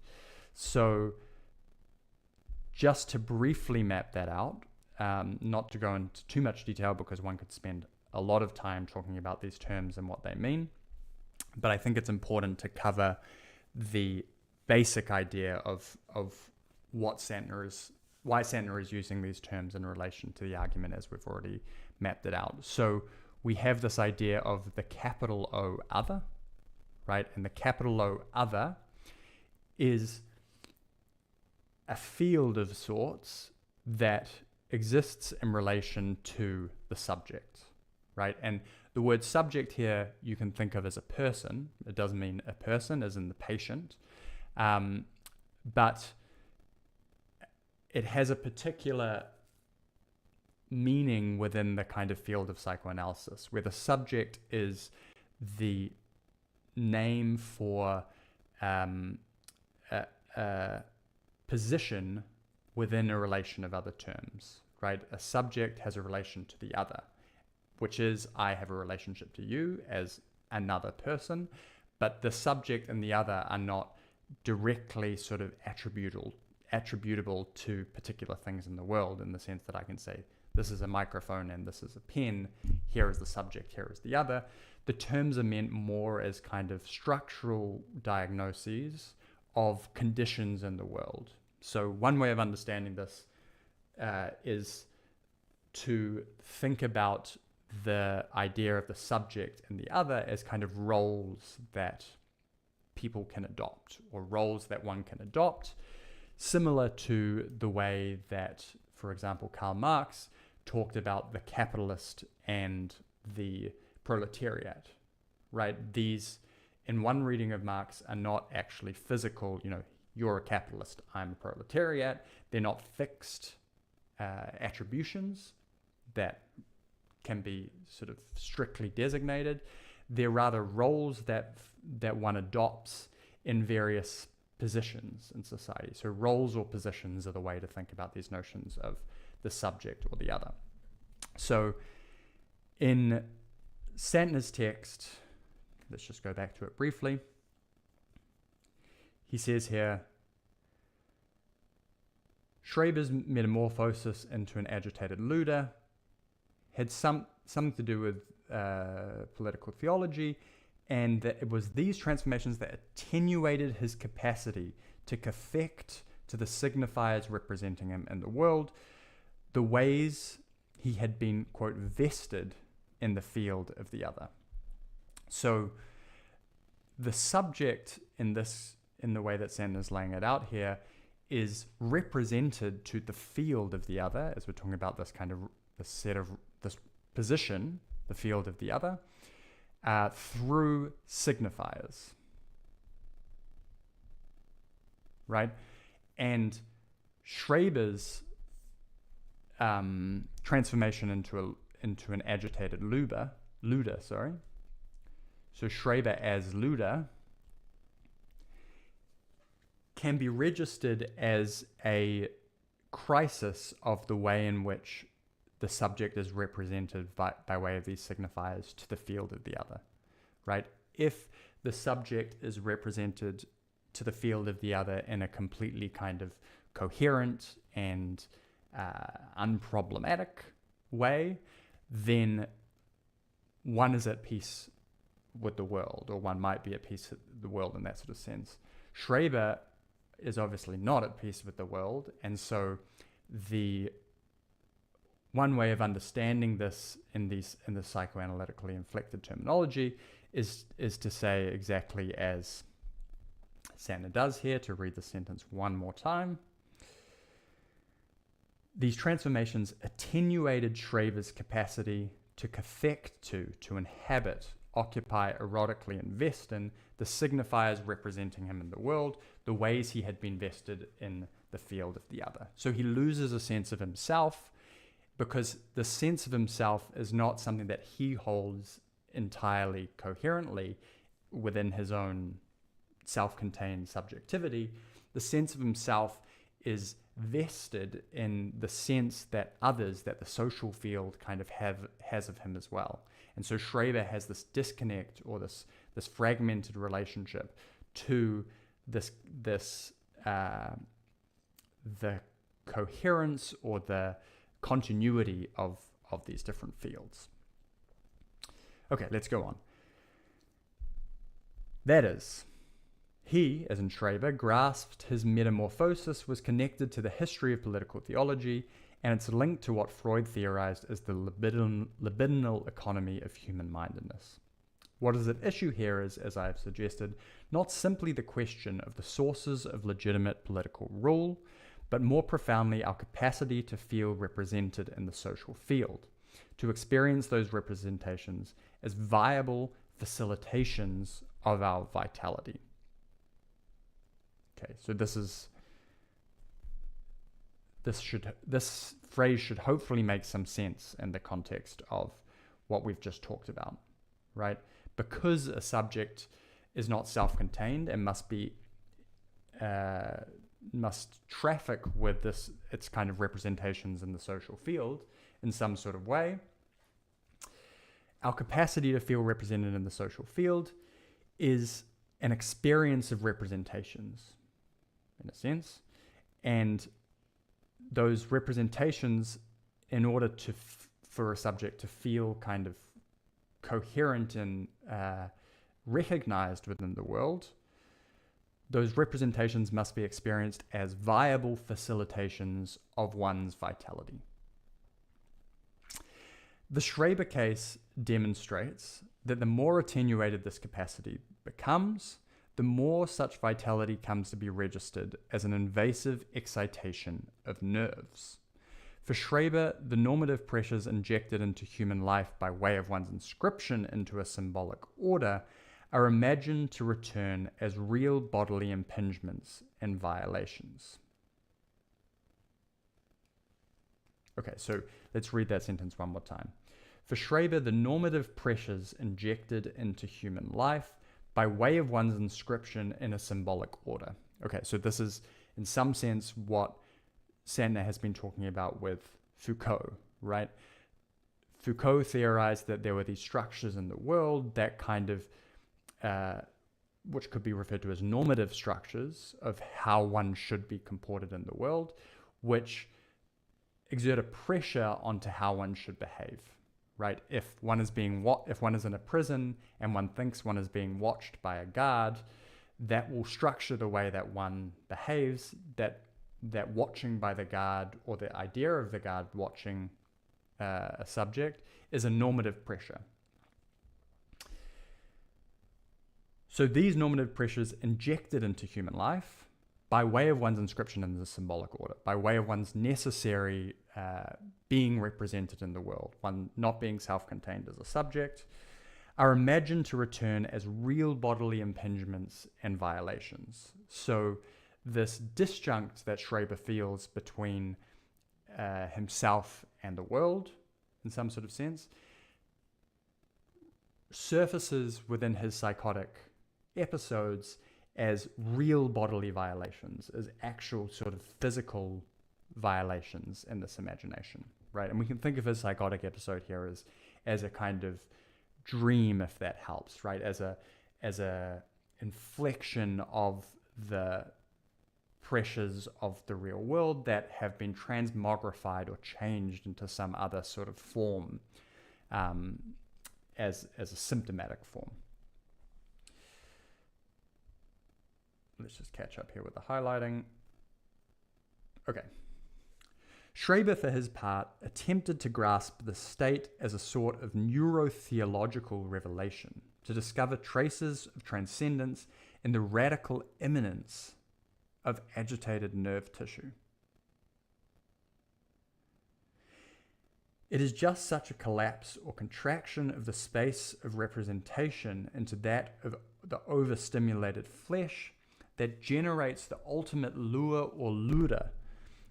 So just to briefly map that out, not to go into too much detail because one could spend a lot of time talking about these terms and what they mean, but I think it's important to cover the basic idea of what why Santner is using these terms in relation to the argument as we've already mapped it out. So we have this idea of the capital O other, right? And the capital O other is a field of sorts that exists in relation to the subject, right? And the word subject here you can think of as a person. It doesn't mean a person as in the patient, but it has a particular meaning within the kind of field of psychoanalysis, where the subject is the name for a position within a relation of other terms, right? A subject has a relation to the other, which is I have a relationship to you as another person, but the subject and the other are not directly sort of attributable to particular things in the world, in the sense that I can say, this is a microphone and this is a pen, here is the subject, here is the other. The terms are meant more as kind of structural diagnoses of conditions in the world. So one way of understanding this is to think about the idea of the subject and the other as kind of roles that people can adopt, or roles that one can adopt, similar to the way that, for example, Karl Marx talked about the capitalist and the proletariat, right? These, in one reading of Marx, are not actually physical, you're a capitalist, I'm a proletariat. They're not fixed attributions that can be sort of strictly designated. They're rather roles that one adopts in various positions in society. So roles or positions are the way to think about these notions of the subject or the other. So in Santner's text, let's just go back to it briefly. He says here, Schreber's metamorphosis into an agitated Luder had something to do with political theology, and that it was these transformations that attenuated his capacity to affect to the signifiers representing him in the world, the ways he had been, quote, vested in the field of the other. So the subject in the way that Santner's laying it out here, is represented to the field of the other, as we're talking about this position, the field of the other, through signifiers, right? And Schreber's transformation into an agitated Luder. So Schreber as Luder can be registered as a crisis of the way in which the subject is represented by way of these signifiers to the field of the other, right? If the subject is represented to the field of the other in a completely kind of coherent and unproblematic way, then one is at peace with the world, or one might be at peace with the world in that sort of sense. Schreber is obviously not at peace with the world, and so the one way of understanding this in the psychoanalytically inflected terminology is to say exactly as Santner does here, to read the sentence one more time. These transformations attenuated Schreber's capacity to affect to inhabit, occupy, erotically invest in the signifiers representing him in the world, the ways he had been vested in the field of the other. So he loses a sense of himself, because the sense of himself is not something that he holds entirely coherently within his own self-contained subjectivity. The sense of himself is vested in the sense that others, that the social field kind of has of him as well. And so Schreber has this disconnect, or this fragmented relationship to the coherence or the continuity of these different fields. Okay, let's go on. That is, he, as in Schreber, grasped his metamorphosis was connected to the history of political theology, and it's linked to what Freud theorized as the libidinal economy of human-mindedness. What is at issue here is, as I have suggested, not simply the question of the sources of legitimate political rule, but more profoundly our capacity to feel represented in the social field, to experience those representations as viable facilitations of our vitality. Okay, so this phrase should hopefully make some sense in the context of what we've just talked about, right? Because a subject is not self-contained and must traffic with its kind of representations in the social field in some sort of way. Our capacity to feel represented in the social field is an experience of representations, in a sense, and those representations, in order for a subject to feel kind of coherent and recognized within the world, those representations must be experienced as viable facilitations of one's vitality. The Schreber case demonstrates that the more attenuated this capacity becomes, the more such vitality comes to be registered as an invasive excitation of nerves. For Schreber, the normative pressures injected into human life by way of one's inscription into a symbolic order are imagined to return as real bodily impingements and violations. Okay, so let's read that sentence one more time. For Schreber, the normative pressures injected into human life by way of one's inscription in a symbolic order. Okay, so this is in some sense what Santner has been talking about with Foucault, right? Foucault theorized that there were these structures in the world that kind of, which could be referred to as normative structures of how one should be comported in the world, which exert a pressure onto how one should behave, right? If one is in a prison and one thinks one is being watched by a guard, that will structure the way that one behaves, that watching by the guard, or the idea of the guard watching a subject, is a normative pressure. So these normative pressures injected into human life by way of one's inscription in the symbolic order, by way of one's necessary being represented in the world, one not being self-contained as a subject, are imagined to return as real bodily impingements and violations. So this disjunct that Schreber feels between himself and the world, in some sort of sense, surfaces within his psychotic episodes as real bodily violations, as actual sort of physical violations in this imagination, right? And we can think of his psychotic episode here as a kind of dream, if that helps, right? As a inflection of the pressures of the real world that have been transmogrified or changed into some other sort of form, as a symptomatic form. Let's just catch up here with the highlighting. Okay. Schreber, for his part, attempted to grasp the state as a sort of neurotheological revelation, to discover traces of transcendence in the radical immanence of agitated nerve tissue. It is just such a collapse or contraction of the space of representation into that of the overstimulated flesh that generates the ultimate lure or luda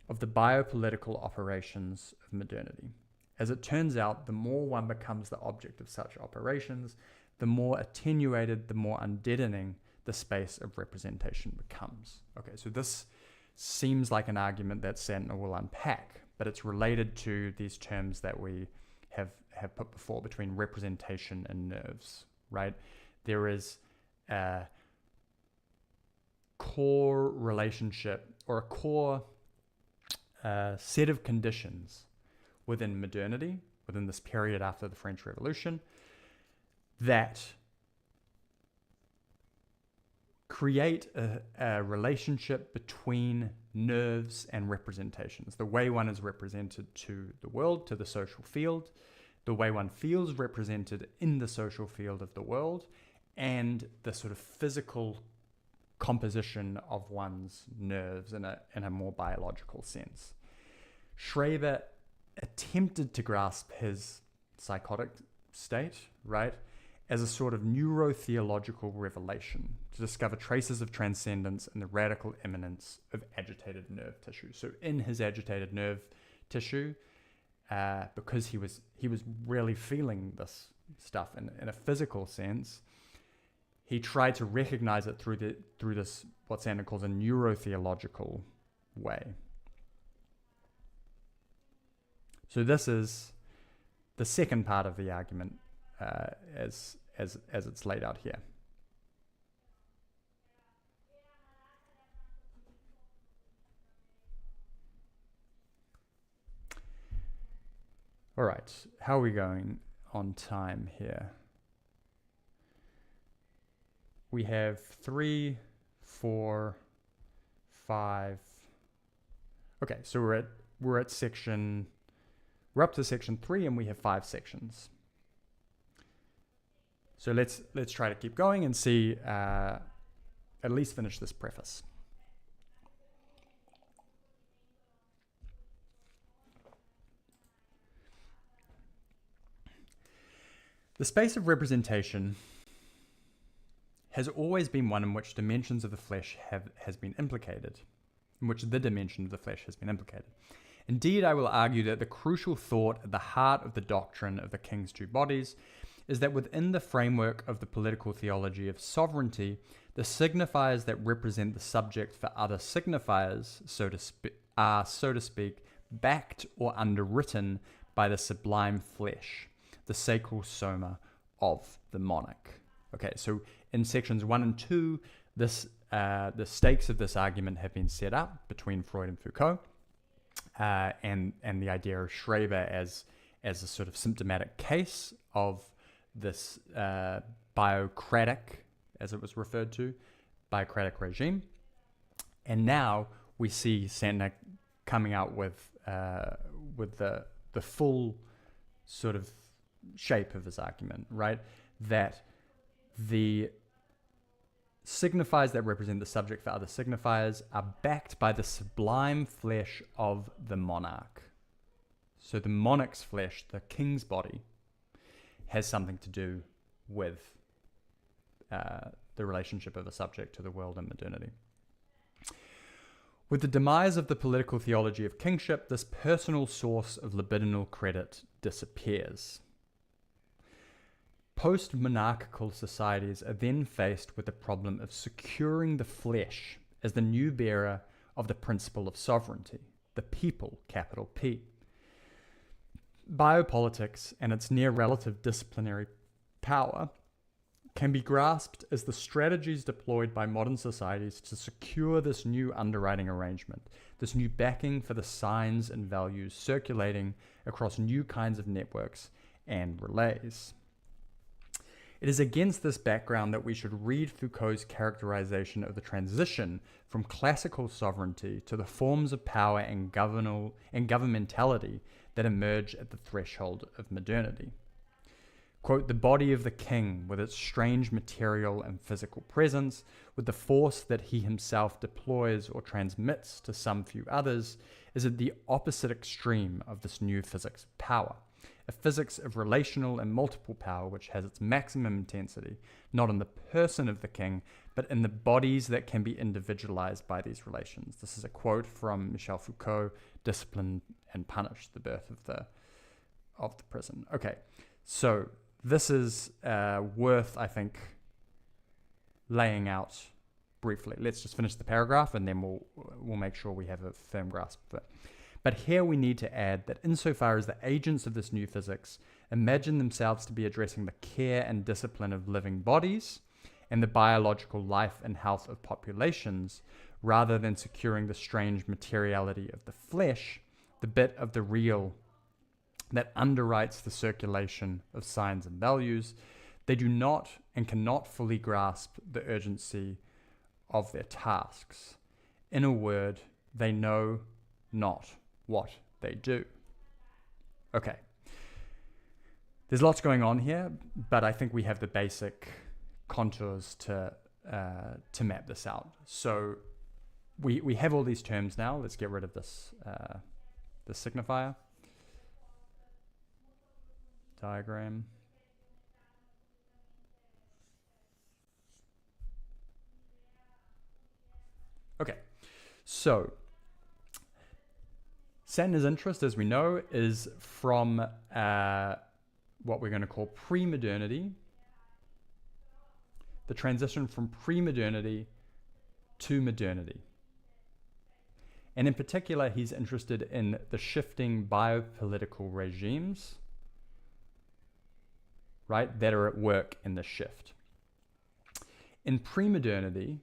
of the biopolitical operations of modernity. As it turns out, the more one becomes the object of such operations, the more attenuated, the more undeadening the space of representation becomes. Okay, so this seems like an argument that Santner will unpack, but it's related to these terms that we have put before between representation and nerves, right? There is a core relationship or a core set of conditions within modernity, within this period after the French Revolution, that create a relationship between nerves and representations. The way one is represented to the world, to the social field, the way one feels represented in the social field of the world, and the sort of physical composition of one's nerves in a more biological sense. Schreber attempted to grasp his psychotic state, right, as a sort of neurotheological revelation, to discover traces of transcendence in the radical immanence of agitated nerve tissue. So in his agitated nerve tissue, because he was really feeling this stuff in a physical sense, he tried to recognize it through this, what Santner calls a neurotheological way. So this is the second part of the argument as it's laid out here. All right, how are we going on time here? We have 3, 4, 5. Okay, so we're up to section 3, and we have 5 sections. So let's try to keep going and see at least finish this preface. The space of representation has always been one in which dimensions of the flesh has been implicated, in which the dimension of the flesh has been implicated. Indeed, I will argue that the crucial thought at the heart of the doctrine of the king's two bodies is that within the framework of the political theology of sovereignty, the signifiers that represent the subject for other signifiers, are, so to speak, backed or underwritten by the sublime flesh, the sacral soma of the monarch. Okay, so in sections 1 and 2, the stakes of this argument have been set up between Freud and Foucault, and the idea of Schreber as a sort of symptomatic case of this biocratic, as it was referred to, biocratic regime. And now we see Santner coming out with the full sort of shape of his argument, right? That the signifiers that represent the subject for other signifiers are backed by the sublime flesh of the monarch. So the monarch's flesh, the king's body, has something to do with the relationship of a subject to the world and modernity. With the demise of the political theology of kingship, this personal source of libidinal credit disappears. Post-monarchical societies are then faced with the problem of securing the flesh as the new bearer of the principle of sovereignty, the people, capital P. Biopolitics and its near-relative disciplinary power can be grasped as the strategies deployed by modern societies to secure this new underwriting arrangement, this new backing for the signs and values circulating across new kinds of networks and relays. It is against this background that we should read Foucault's characterization of the transition from classical sovereignty to the forms of power and governmentality that emerge at the threshold of modernity. Quote, the body of the king, with its strange material and physical presence, with the force that he himself deploys or transmits to some few others, is at the opposite extreme of this new physics of power. A physics of relational and multiple power which has its maximum intensity, not in the person of the king, but in the bodies that can be individualized by these relations. This is a quote from Michel Foucault, Discipline and Punish, the birth of the prison. Okay, so this is worth, I think, laying out briefly. Let's just finish the paragraph and then we'll make sure we have a firm grasp of it. But here we need to add that insofar as the agents of this new physics imagine themselves to be addressing the care and discipline of living bodies and the biological life and health of populations, rather than securing the strange materiality of the flesh, the bit of the real that underwrites the circulation of signs and values, they do not and cannot fully grasp the urgency of their tasks. In a word, they know not what they do. Okay. There's lots going on here, but I think we have the basic contours to map this out. So we have all these terms now. Let's get rid of this signifier diagram. Okay, so Santner's interest, as we know, is from what we're going to call pre-modernity, the transition from pre-modernity to modernity. And in particular, he's interested in the shifting biopolitical regimes, right, that are at work in the shift. In pre-modernity,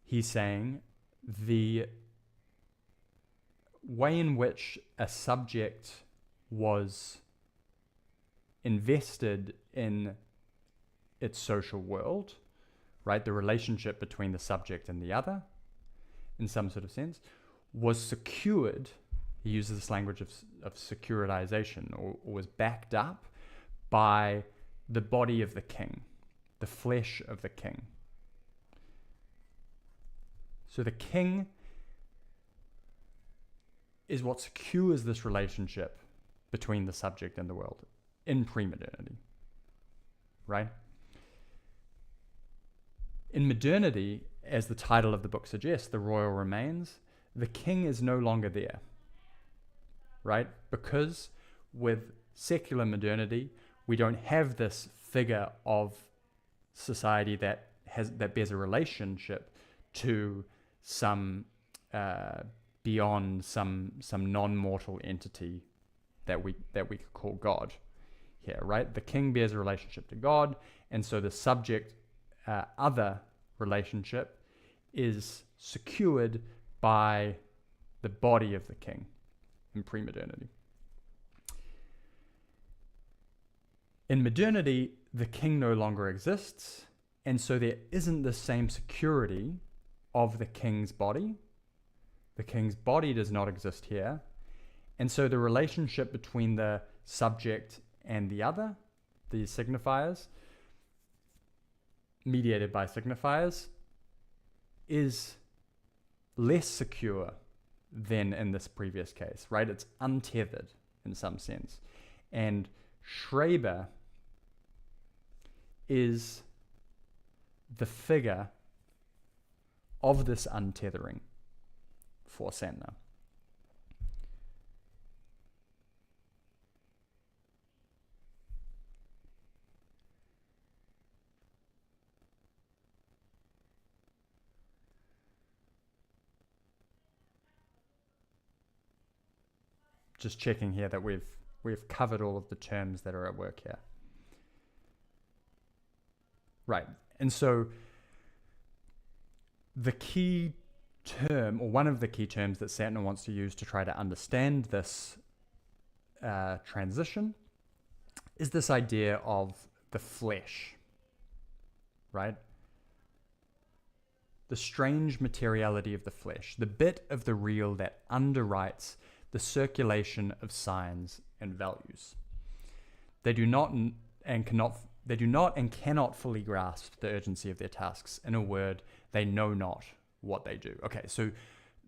he's saying the way in which a subject was invested in its social world right? The relationship between the subject and the other, in some sort of sense, was secured. He uses this language of securitization, or was backed up by the body of the king, the flesh of the king. So the king is what secures this relationship between the subject and the world in pre-modernity, right? In modernity, as the title of the book suggests, the royal remains, the king is no longer there, right? Because with secular modernity, we don't have this figure of society that bears a relationship to some beyond some non-mortal entity that we could call God here, right? The king bears a relationship to God, and so the subject other relationship is secured by the body of the king in pre-modernity. In modernity, the king no longer exists, and so there isn't the same security of the king's body. The king's body does not exist here, and so the relationship between the subject and the other, the signifiers, mediated by signifiers, is less secure than in this previous case, right? It's untethered in some sense. And Schreber is the figure of this untethering for Santner. Just checking here that we've covered all of the terms that are at work here. Right, and so the key term, or one of the key terms that Santner wants to use to try to understand this transition, is this idea of the flesh, right? The strange materiality of the flesh, the bit of the real that underwrites the circulation of signs and values. They do not and cannot fully grasp the urgency of their tasks. In a word, they know not what they do. Okay, so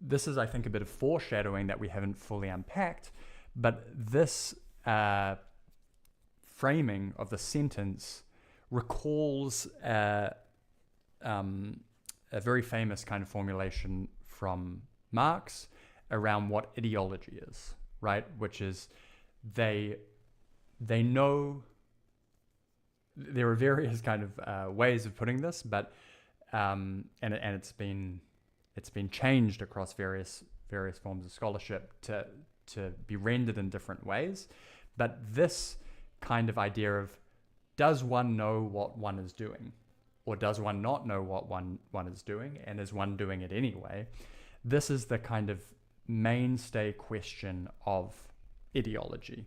this is, I think, a bit of foreshadowing that we haven't fully unpacked, but this framing of the sentence recalls a very famous kind of formulation from Marx around what ideology is, right? Which is they know. There are various kind of ways of putting this, but and it's been changed across various forms of scholarship to be rendered in different ways. But this kind of idea of, does one know what one is doing, or does one not know what one is doing, and is one doing it anyway? This is the kind of mainstay question of ideology,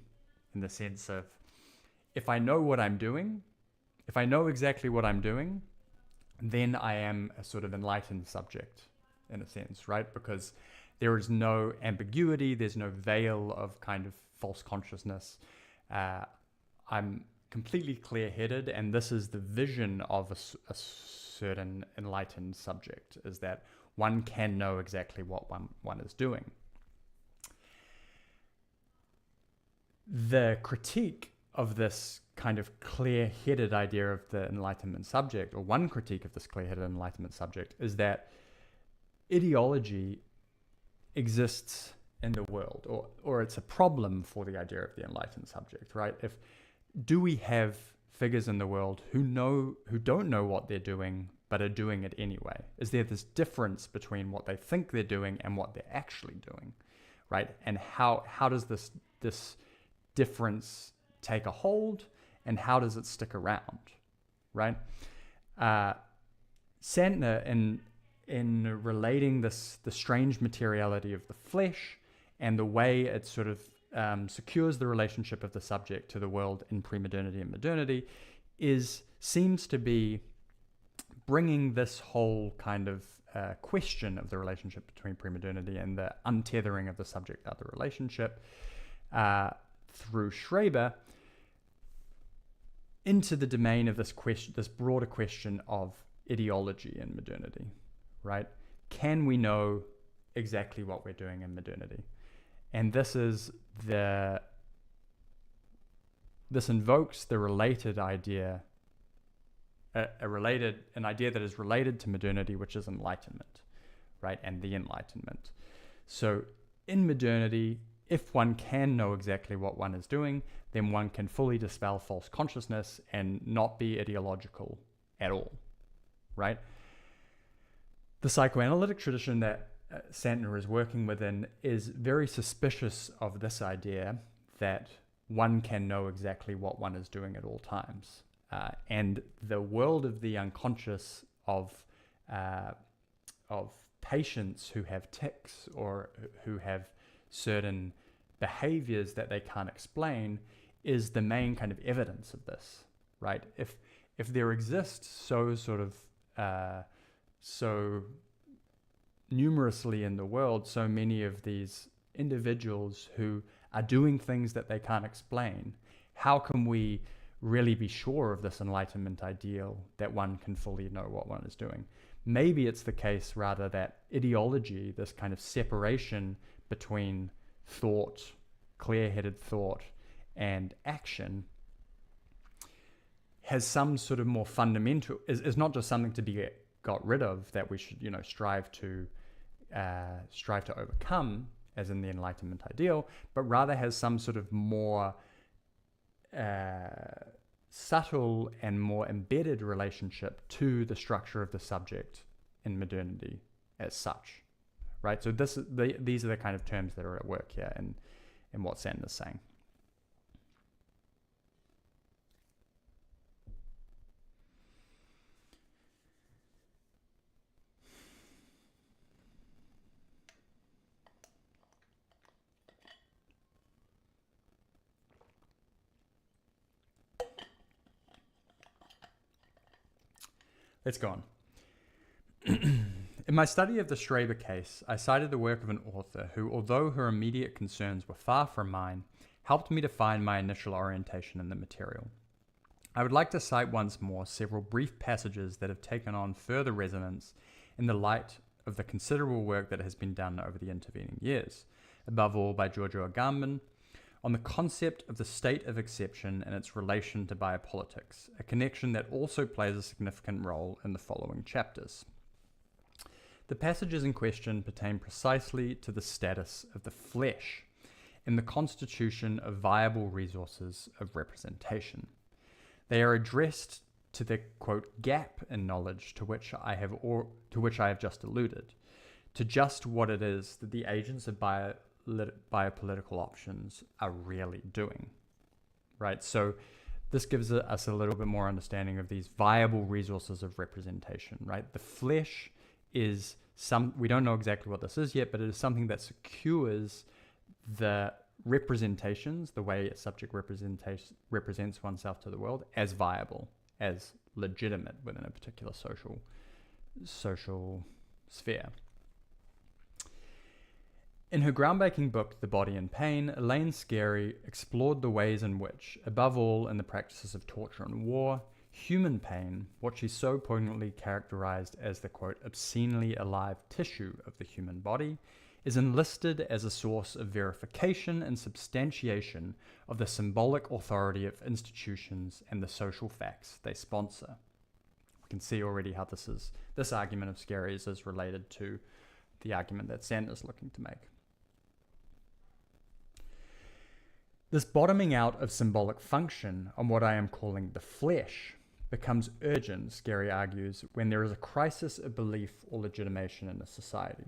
in the sense of, if I know what I'm doing, if I know exactly what I'm doing, then I am a sort of enlightened subject, in a sense, right? Because there is no ambiguity, there's no veil of kind of false consciousness. I'm completely clear-headed, and this is the vision of a certain enlightened subject, is that one can know exactly what one is doing. The critique of this kind of clear-headed idea of the Enlightenment subject, or one critique of this clear-headed Enlightenment subject, is that ideology exists in the world, or it's a problem for the idea of the enlightened subject, right? Do we have figures in the world who don't know what they're doing, but are doing it anyway? Is there this difference between what they think they're doing and what they're actually doing, right? And how does this difference take a hold, and how does it stick around, right? Santner, in relating the strange materiality of the flesh and the way it sort of secures the relationship of the subject to the world in pre-modernity and modernity, seems to be bringing this whole kind of question of the relationship between premodernity and the untethering of the subject other relationship through Schreber into the domain of this question, this broader question of ideology in modernity, right? Can we know exactly what we're doing in modernity? And this invokes the related idea, an idea that is related to modernity, which is enlightenment, right? And the Enlightenment. So in modernity, if one can know exactly what one is doing, then one can fully dispel false consciousness and not be ideological at all, right? The psychoanalytic tradition that Santner is working within is very suspicious of this idea that one can know exactly what one is doing at all times. And the world of the unconscious of patients who have tics or who have certain behaviors that they can't explain is the main kind of evidence of this, right? If there exists so numerously in the world, so many of these individuals who are doing things that they can't explain, how can we really be sure of this enlightenment ideal that one can fully know what one is doing? Maybe it's the case rather that ideology, this kind of separation between thought, clear-headed thought, and action, has some sort of more fundamental, is not just something to be got rid of, that we should, strive to overcome, as in the Enlightenment ideal, but rather has some sort of more subtle and more embedded relationship to the structure of the subject in modernity as such, right? So these are the kind of terms that are at work here in what Santner's saying. Let's go on. In my study of the Schreber case, I cited the work of an author who, although her immediate concerns were far from mine, helped me to find my initial orientation in the material. I would like to cite once more several brief passages that have taken on further resonance in the light of the considerable work that has been done over the intervening years, above all by Giorgio Agamben, on the concept of the state of exception and its relation to biopolitics, a connection that also plays a significant role in the following chapters. The passages in question pertain precisely to the status of the flesh in the constitution of viable resources of representation. They are addressed to the, quote, gap in knowledge to which I have just alluded, to just what it is that the agents of biopolitical options are really doing, right? So this gives us a little bit more understanding of these viable resources of representation, right? The flesh is we don't know exactly what this is yet, but it is something that secures the representations, the way a subject represents oneself to the world, as viable, as legitimate within a particular social sphere. In her groundbreaking book, The Body and Pain, Elaine Scarry explored the ways in which, above all in the practices of torture and war, human pain, what she so poignantly characterized as the, quote, obscenely alive tissue of the human body, is enlisted as a source of verification and substantiation of the symbolic authority of institutions and the social facts they sponsor. We can see already how this argument of Scarry's is related to the argument that Santner is looking to make. This bottoming out of symbolic function on what I am calling the flesh becomes urgent, Scarry argues, when there is a crisis of belief or legitimation in a society.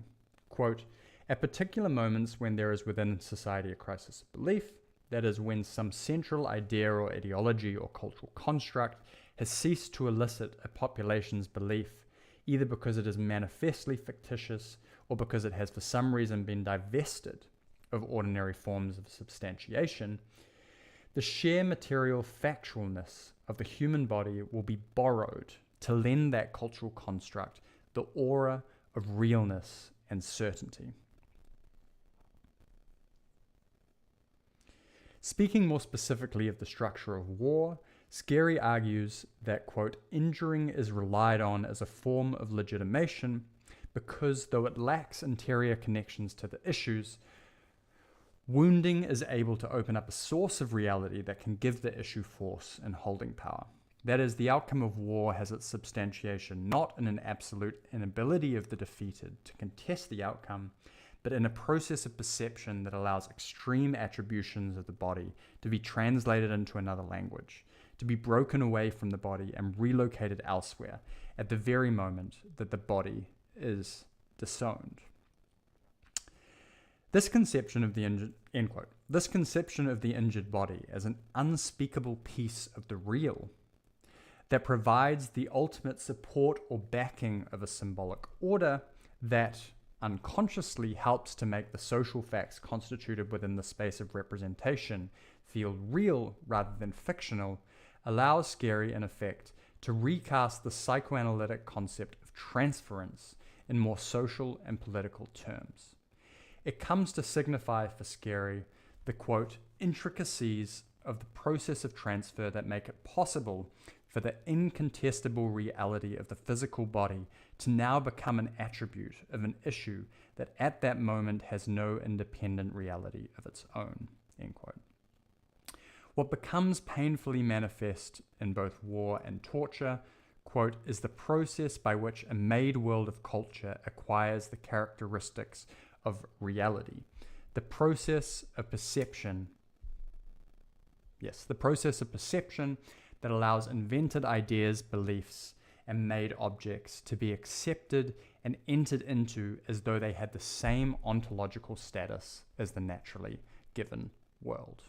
Quote, at particular moments when there is within society a crisis of belief, that is, when some central idea or ideology or cultural construct has ceased to elicit a population's belief, either because it is manifestly fictitious or because it has for some reason been divested of ordinary forms of substantiation, the sheer material factualness of the human body will be borrowed to lend that cultural construct the aura of realness and certainty. Speaking more specifically of the structure of war, Scarry argues that, quote, injuring is relied on as a form of legitimation because, though it lacks interior connections to the issues, wounding is able to open up a source of reality that can give the issue force and holding power. That is, the outcome of war has its substantiation not in an absolute inability of the defeated to contest the outcome, but in a process of perception that allows extreme attributions of the body to be translated into another language, to be broken away from the body and relocated elsewhere at the very moment that the body is disowned. This conception of the end quote, this conception of the injured body as an unspeakable piece of the real that provides the ultimate support or backing of a symbolic order that unconsciously helps to make the social facts constituted within the space of representation feel real rather than fictional, allows Scarry, in effect, to recast the psychoanalytic concept of transference in more social and political terms. It comes to signify for Scarry the, quote, intricacies of the process of transfer that make it possible for the incontestable reality of the physical body to now become an attribute of an issue that at that moment has no independent reality of its own, end quote. What becomes painfully manifest in both war and torture, quote, is the process by which a made world of culture acquires the characteristics of reality. The process of perception, that allows invented ideas, beliefs, and made objects to be accepted and entered into as though they had the same ontological status as the naturally given world.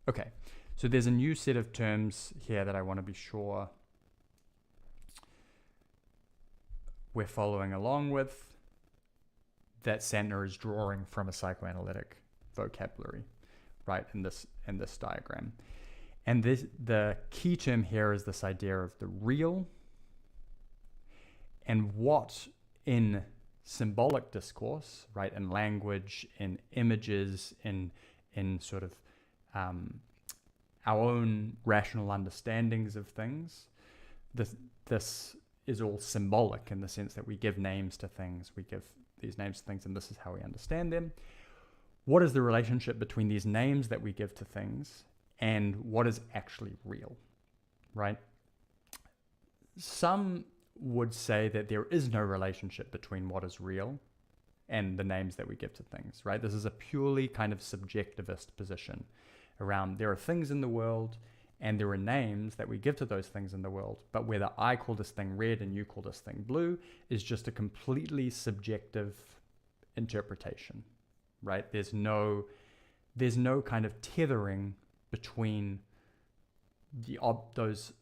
Okay, so there's a new set of terms here that I want to be sure we're following along with, that Santner is drawing from a psychoanalytic vocabulary, right, in this diagram. And the key term here is this idea of the real, and what in symbolic discourse, right, in language, in images, in sort of our own rational understandings of things, this is all symbolic in the sense that we give names to things, we give these names to things, and this is how we understand them. What is the relationship between these names that we give to things and what is actually real, right? Some would say that there is no relationship between what is real and the names that we give to things, right? This is a purely kind of subjectivist position around there are things in the world and there are names that we give to those things in the world, but whether I call this thing red and you call this thing blue is just a completely subjective interpretation, right? There's no kind of tethering between those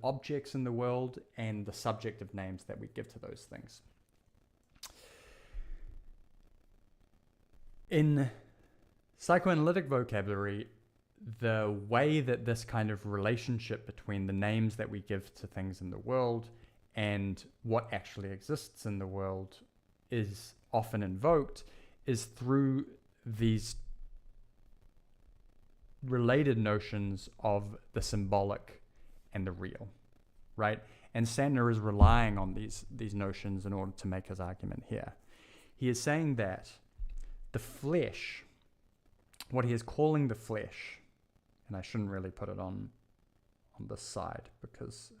objects in the world and the subjective names that we give to those things. In psychoanalytic vocabulary, the way that this kind of relationship between the names that we give to things in the world and what actually exists in the world is often invoked is through these related notions of the symbolic and the real, right? And Santner is relying on these notions in order to make his argument here. He is saying that the flesh, what he is calling the flesh, and I shouldn't really put it on this side because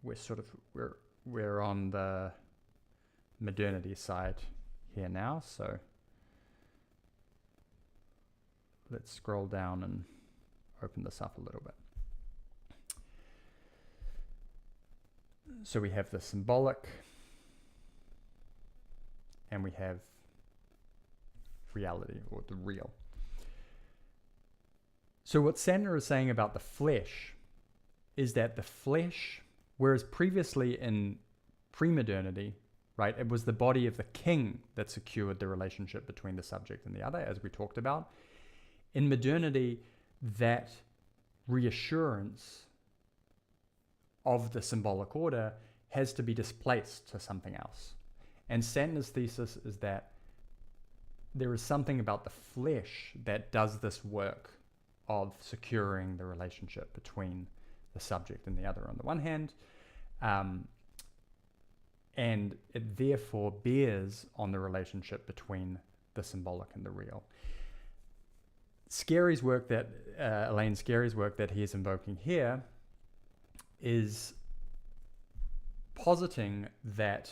we're on the modernity side here now, so let's scroll down and open this up a little bit. So we have the symbolic and we have reality, or the real. So what Santner is saying about the flesh is that the flesh, whereas previously in pre-modernity, right, it was the body of the king that secured the relationship between the subject and the other, as we talked about. In modernity, that reassurance of the symbolic order has to be displaced to something else. And Santner's thesis is that there is something about the flesh that does this work of securing the relationship between the subject and the other on the one hand, and it therefore bears on the relationship between the symbolic and the real. Scarry's work that Elaine Scarry's work that he is invoking here is positing that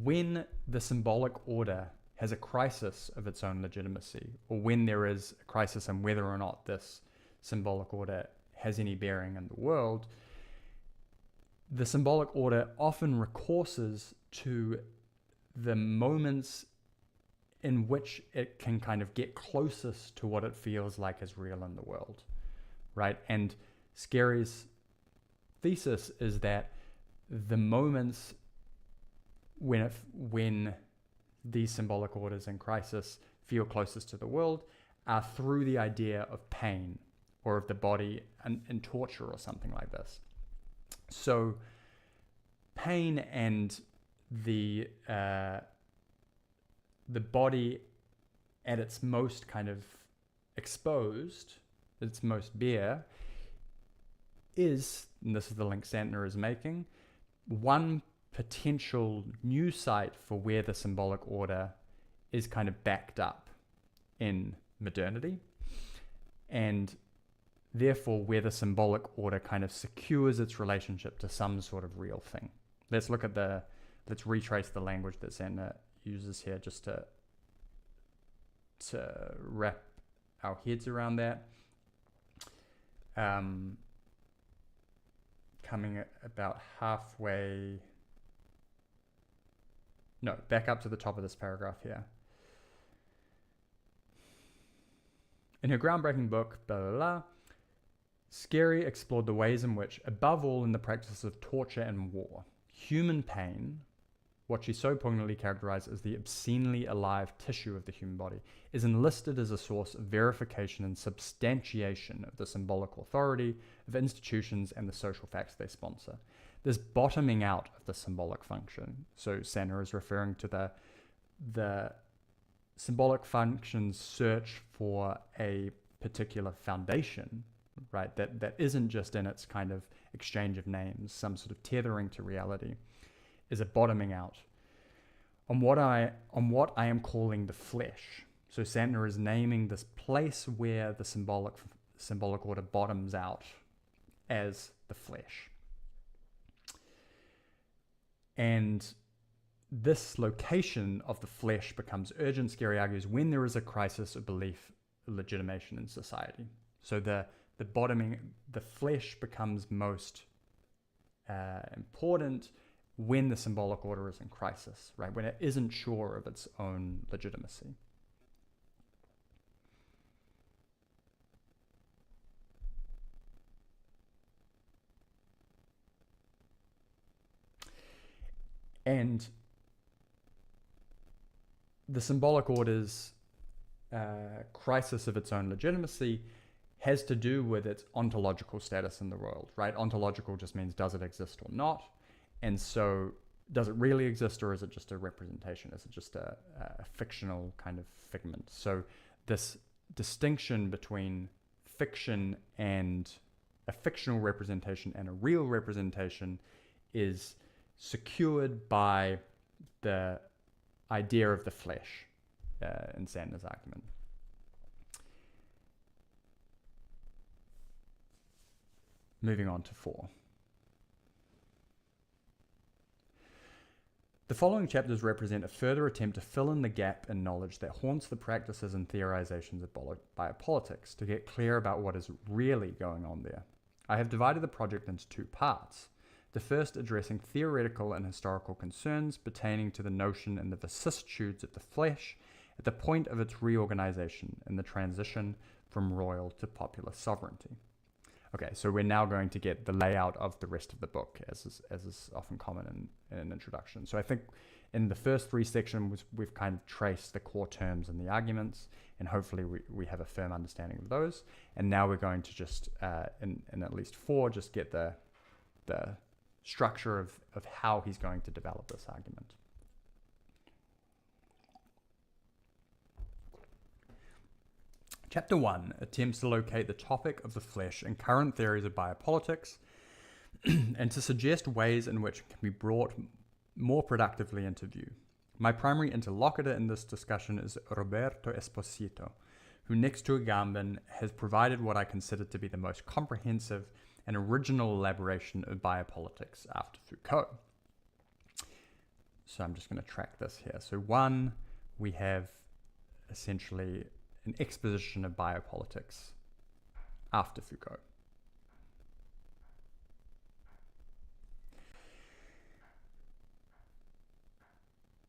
when the symbolic order has a crisis of its own legitimacy, or when there is a crisis on whether or not this symbolic order has any bearing in the world, the symbolic order often recourses to the moments in which it can kind of get closest to what it feels like is real in the world, right? And Scarry's thesis is that the moments when these symbolic orders in crisis feel closest to the world are through the idea of pain or of the body and torture or something like this. So pain and the body at its most kind of exposed, its most bare, is, and this is the link Santner is making, one potential new site for where the symbolic order is kind of backed up in modernity, and therefore where the symbolic order kind of secures its relationship to some sort of real thing. Let's retrace the language that Santner uses here just to wrap our heads around that. Coming about halfway, no, back up to the top of this paragraph here. In her groundbreaking book, blah, blah, blah, Scarry explored the ways in which, above all in the practice of torture and war, human pain, what she so poignantly characterized as the obscenely alive tissue of the human body, is enlisted as a source of verification and substantiation of the symbolic authority of institutions and the social facts they sponsor. This bottoming out of the symbolic function, so Santner is referring to the symbolic function's search for a particular foundation, right, that isn't just in its kind of exchange of names, some sort of tethering to reality, is a bottoming out on what I am calling the flesh. So Santner is naming this place where the symbolic order bottoms out as the flesh. And this location of the flesh becomes urgent, Scarry argues, when there is a crisis of belief legitimation in society. So the flesh becomes most important when the symbolic order is in crisis, right? When it isn't sure of its own legitimacy. And the symbolic order's crisis of its own legitimacy has to do with its ontological status in the world, right? Ontological just means does it exist or not? And so does it really exist, or is it just a representation? Is it just a fictional kind of figment? So this distinction between fiction and a fictional representation and a real representation is secured by the idea of the flesh in Santner's argument. Moving on to 4. The following chapters represent a further attempt to fill in the gap in knowledge that haunts the practices and theorizations of biopolitics to get clear about what is really going on there. I have divided the project into 2 parts. The first addressing theoretical and historical concerns pertaining to the notion and the vicissitudes of the flesh at the point of its reorganization in the transition from royal to popular sovereignty. Okay, so we're now going to get the layout of the rest of the book, as is often common in an introduction. So I think in the first 3 sections, we've kind of traced the core terms and the arguments, and hopefully we have a firm understanding of those. And now we're going to just, in at least 4, just get the structure of how he's going to develop this argument. Chapter 1 attempts to locate the topic of the flesh in current theories of biopolitics and to suggest ways in which it can be brought more productively into view. My primary interlocutor in this discussion is Roberto Esposito, who next to Agamben has provided what I consider to be the most comprehensive and original elaboration of biopolitics after Foucault. So I'm just going to track this here. So 1, we have essentially an exposition of biopolitics after Foucault.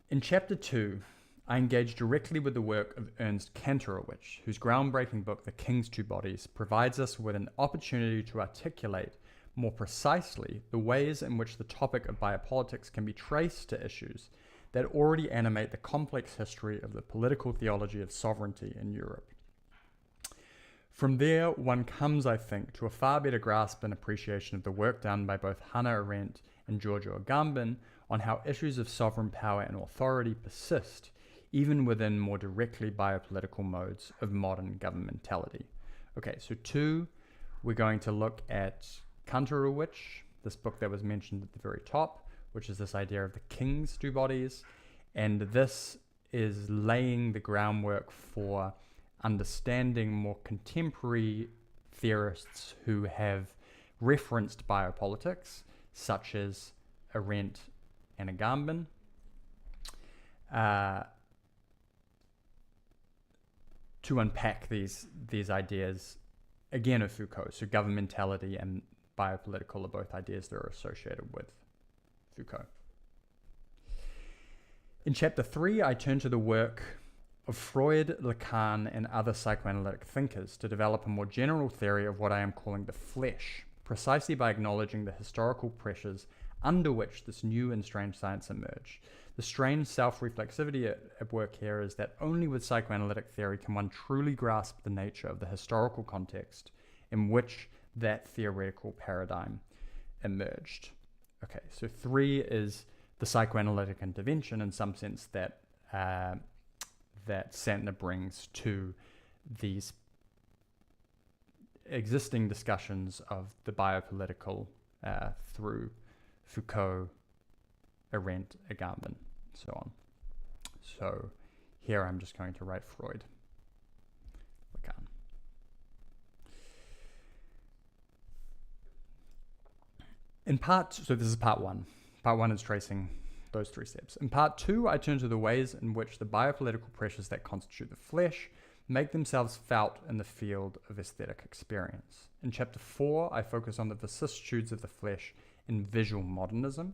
In chapter 2, I engage directly with the work of Ernst Kantorowicz, whose groundbreaking book, The King's Two Bodies, provides us with an opportunity to articulate more precisely the ways in which the topic of biopolitics can be traced to issues that already animate the complex history of the political theology of sovereignty in Europe. From there, one comes, I think, to a far better grasp and appreciation of the work done by both Hannah Arendt and Giorgio Agamben on how issues of sovereign power and authority persist, even within more directly biopolitical modes of modern governmentality. Okay, so 2, we're going to look at Kantorowicz, this book that was mentioned at the very top, which is this idea of the king's two bodies, and this is laying the groundwork for understanding more contemporary theorists who have referenced biopolitics, such as Arendt and Agamben, to unpack these ideas, again, of Foucault. So governmentality and biopolitical are both ideas that are associated with Foucault. In chapter 3, I turn to the work of Freud, Lacan, and other psychoanalytic thinkers to develop a more general theory of what I am calling the flesh, precisely by acknowledging the historical pressures under which this new and strange science emerged. The strange self-reflexivity at work here is that only with psychoanalytic theory can one truly grasp the nature of the historical context in which that theoretical paradigm emerged. Okay, so 3 is the psychoanalytic intervention in some sense that that Santner brings to these existing discussions of the biopolitical through Foucault, Arendt, Agamben, so on. So here I'm just going to write Freud, Lacan. So this is part 1. Part 1 is tracing those 3 steps. In part 2, I turn to the ways in which the biopolitical pressures that constitute the flesh make themselves felt in the field of aesthetic experience. In chapter 4, I focus on the vicissitudes of the flesh in visual modernism.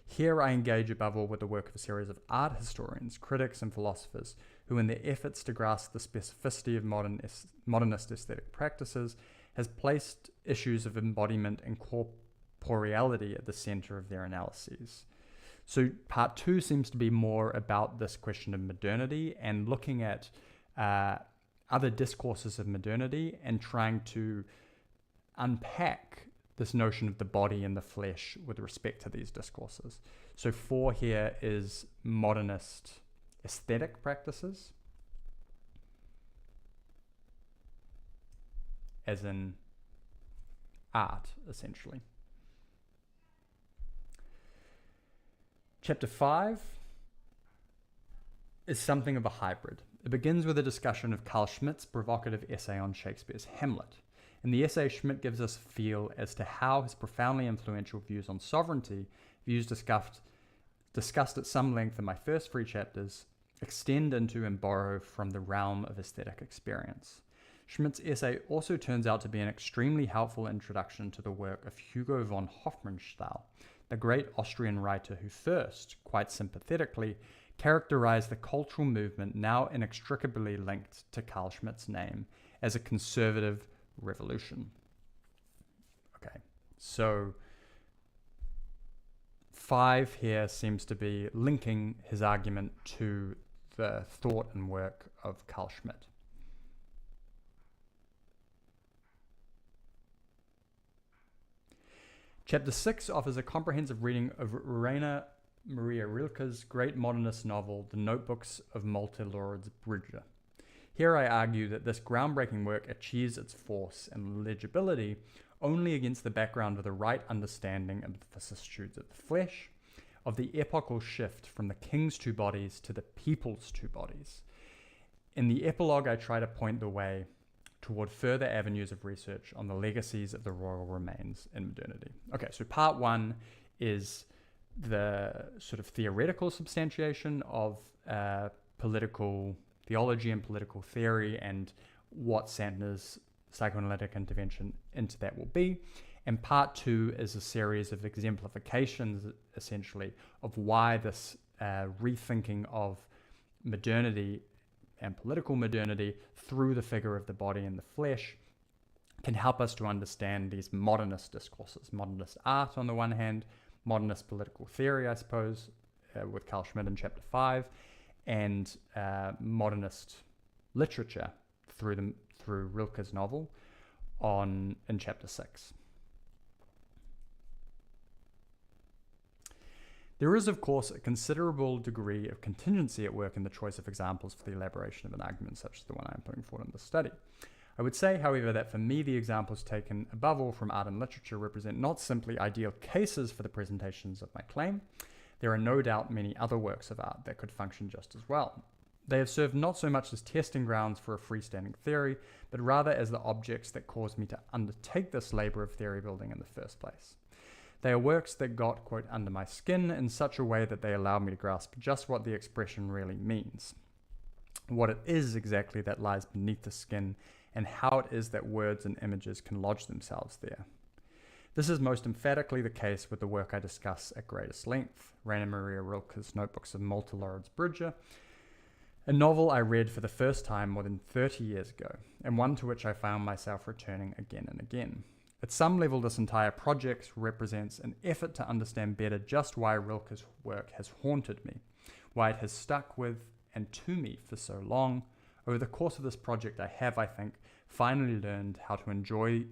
Here I engage above all with the work of a series of art historians, critics, and philosophers who, in their efforts to grasp the specificity of modernist aesthetic practices, has placed issues of embodiment and corporeality at the center of their analyses. So part 2 seems to be more about this question of modernity and looking at other discourses of modernity and trying to unpack this notion of the body and the flesh with respect to these discourses. So 4 here is modernist aesthetic practices, as in art, essentially. Chapter 5 is something of a hybrid. It begins with a discussion of Carl Schmitt's provocative essay on Shakespeare's Hamlet. In the essay, Schmitt gives us a feel as to how his profoundly influential views on sovereignty, views discussed at some length in my first 3 chapters, extend into and borrow from the realm of aesthetic experience. Schmitt's essay also turns out to be an extremely helpful introduction to the work of Hugo von Hofmannsthal, the great Austrian writer who first, quite sympathetically, characterized the cultural movement now inextricably linked to Carl Schmitt's name as a conservative revolution. Okay, so 5 here seems to be linking his argument to the thought and work of Carl Schmitt. Chapter 6 offers a comprehensive reading of Rainer Maria Rilke's great modernist novel, The Notebooks of Malte Lorenz Bridger. Here I argue that this groundbreaking work achieves its force and legibility only against the background of the right understanding of the vicissitudes of the flesh, of the epochal shift from the king's two bodies to the people's two bodies. In the epilogue, I try to point the way toward further avenues of research on the legacies of the royal remains in modernity. Okay, so part one is the sort of theoretical substantiation of political theology and political theory and what Santner's psychoanalytic intervention into that will be. And part two is a series of exemplifications, essentially, of why this rethinking of modernity and political modernity through the figure of the body and the flesh can help us to understand these modernist discourses, modernist art on the one hand, modernist political theory, I suppose, with Carl Schmitt in chapter 5, and modernist literature through Rilke's novel in chapter 6. There is, of course, a considerable degree of contingency at work in the choice of examples for the elaboration of an argument such as the one I am putting forward in this study. I would say, however, that for me the examples taken above all from art and literature represent not simply ideal cases for the presentations of my claim. There are no doubt many other works of art that could function just as well. They have served not so much as testing grounds for a freestanding theory, but rather as the objects that caused me to undertake this labor of theory building in the first place. They are works that got, quote, under my skin in such a way that they allowed me to grasp just what the expression really means, what it is exactly that lies beneath the skin, and how it is that words and images can lodge themselves there. This is most emphatically the case with the work I discuss at greatest length, Rainer Maria Rilke's Notebooks of Malte Lorenz Bridger, a novel I read for the first time more than 30 years ago, and one to which I found myself returning again and again. At some level, this entire project represents an effort to understand better just why Rilke's work has haunted me, why it has stuck with and to me for so long. Over the course of this project, I have, I think, finally learned how to enjoy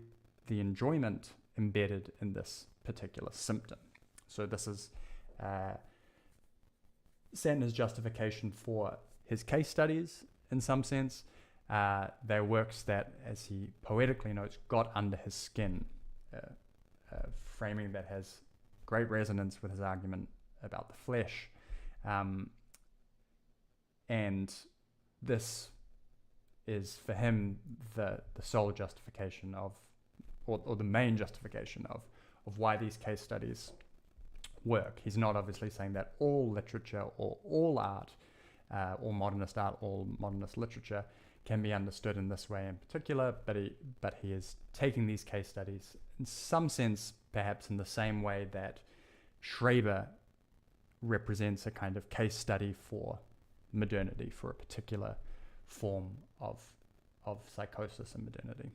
the enjoyment embedded in this particular symptom. So this is Santner's justification for his case studies, in some sense. They're works that, as he poetically notes, got under his skin, framing that has great resonance with his argument about the flesh. And this is, for him, the sole justification of, or the main justification of why these case studies work. He's not obviously saying that all literature or all art, all modernist art, all modernist literature can be understood in this way in particular, but he is taking these case studies in some sense, perhaps in the same way that Schreber represents a kind of case study for modernity, for a particular form of psychosis in modernity.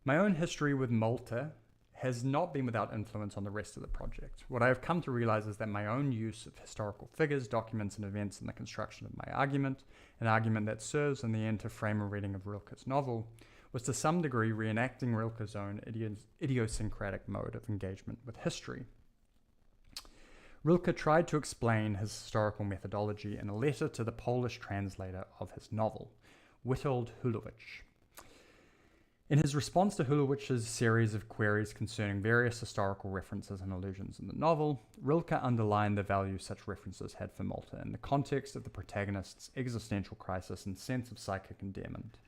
My own history with Malte has not been without influence on the rest of the project. What I have come to realize is that my own use of historical figures, documents, and events in the construction of my argument, an argument that serves in the end to frame a reading of Rilke's novel, was to some degree reenacting Rilke's own idiosyncratic mode of engagement with history. Rilke tried to explain his historical methodology in a letter to the Polish translator of his novel, Witold Hulowicz. In his response to Hulowicz's series of queries concerning various historical references and allusions in the novel, Rilke underlined the value such references had for Malte in the context of the protagonist's existential crisis and sense of psychic endearment.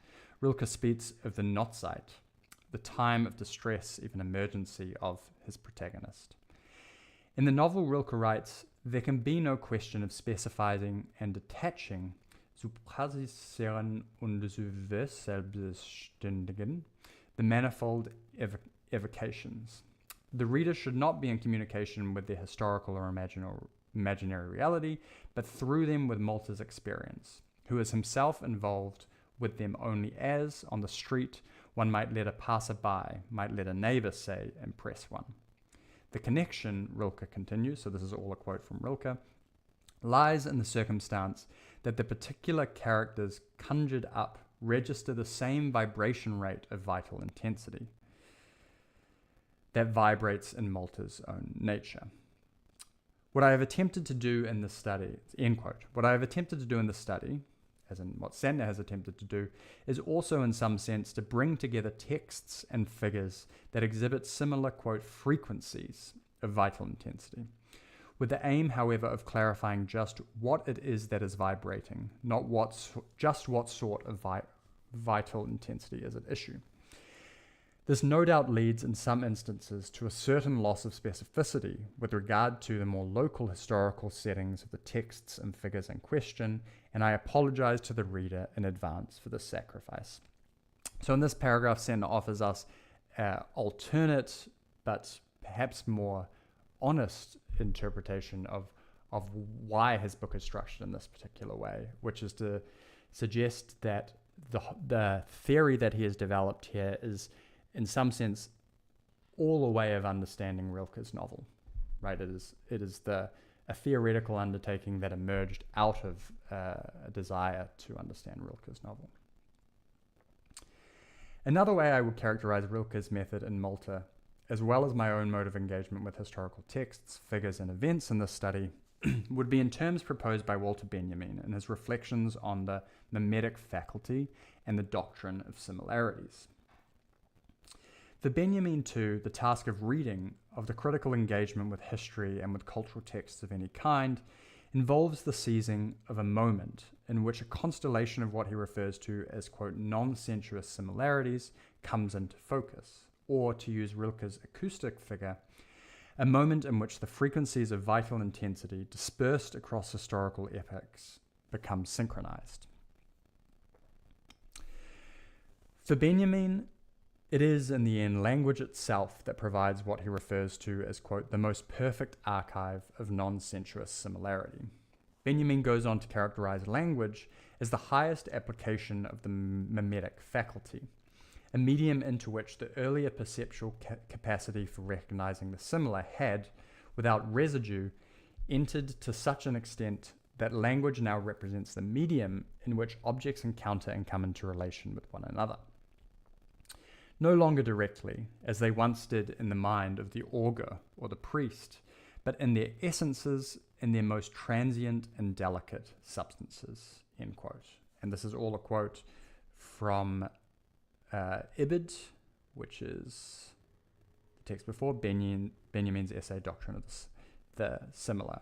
Rilke speaks of the Notzeit, the time of distress, even emergency, of his protagonist. In the novel, Rilke writes, "There can be no question of specifying and detaching Subpraxiseren und Selbstständigen, the manifold evocations. The reader should not be in communication with their historical or imaginary reality, but through them with Malte's experience, who is himself involved with them only as, on the street, one might let a passer-by, might let a neighbor say, impress one. The connection," Rilke continues, so this is all a quote from Rilke, "lies in the circumstance that the particular characters conjured up register the same vibration rate of vital intensity. that vibrates in Malta's own nature. What I have attempted to do in this study, end quote, what I have attempted to do in this study, as in what Santner has attempted to do, is also in some sense to bring together texts and figures that exhibit similar, quote, frequencies of vital intensity, with the aim, however, of clarifying just what it is that is vibrating, not just what sort of vital intensity is at issue. This no doubt leads in some instances to a certain loss of specificity with regard to the more local historical settings of the texts and figures in question, and I apologize to the reader in advance for this sacrifice. So in this paragraph, Santner offers us alternate but perhaps more honest interpretation of why his book is structured in this particular way, which is to suggest that the theory that he has developed here is, in some sense, all a way of understanding Rilke's novel, right? It is a theoretical undertaking that emerged out of a desire to understand Rilke's novel. Another way I would characterize Rilke's method in Malta, as well as my own mode of engagement with historical texts, figures, and events in this study, would be in terms proposed by Walter Benjamin in his reflections on the mimetic faculty and the doctrine of similarities. For Benjamin, too, the task of reading, of the critical engagement with history and with cultural texts of any kind, involves the seizing of a moment in which a constellation of what he refers to as, quote, non-sensuous similarities comes into focus, or, to use Rilke's acoustic figure, a moment in which the frequencies of vital intensity dispersed across historical epochs become synchronized. For Benjamin, it is, in the end, language itself that provides what he refers to as, quote, the most perfect archive of non-sensuous similarity. Benjamin goes on to characterize language as the highest application of the mimetic faculty, a medium into which the earlier perceptual capacity for recognizing the similar had, without residue, entered to such an extent that language now represents the medium in which objects encounter and come into relation with one another. No longer directly, as they once did in the mind of the augur or the priest, but in their essences, in their most transient and delicate substances, end quote. And this is all a quote from Ibid, which is the text before, Benjamin's essay, Doctrine of the Similar.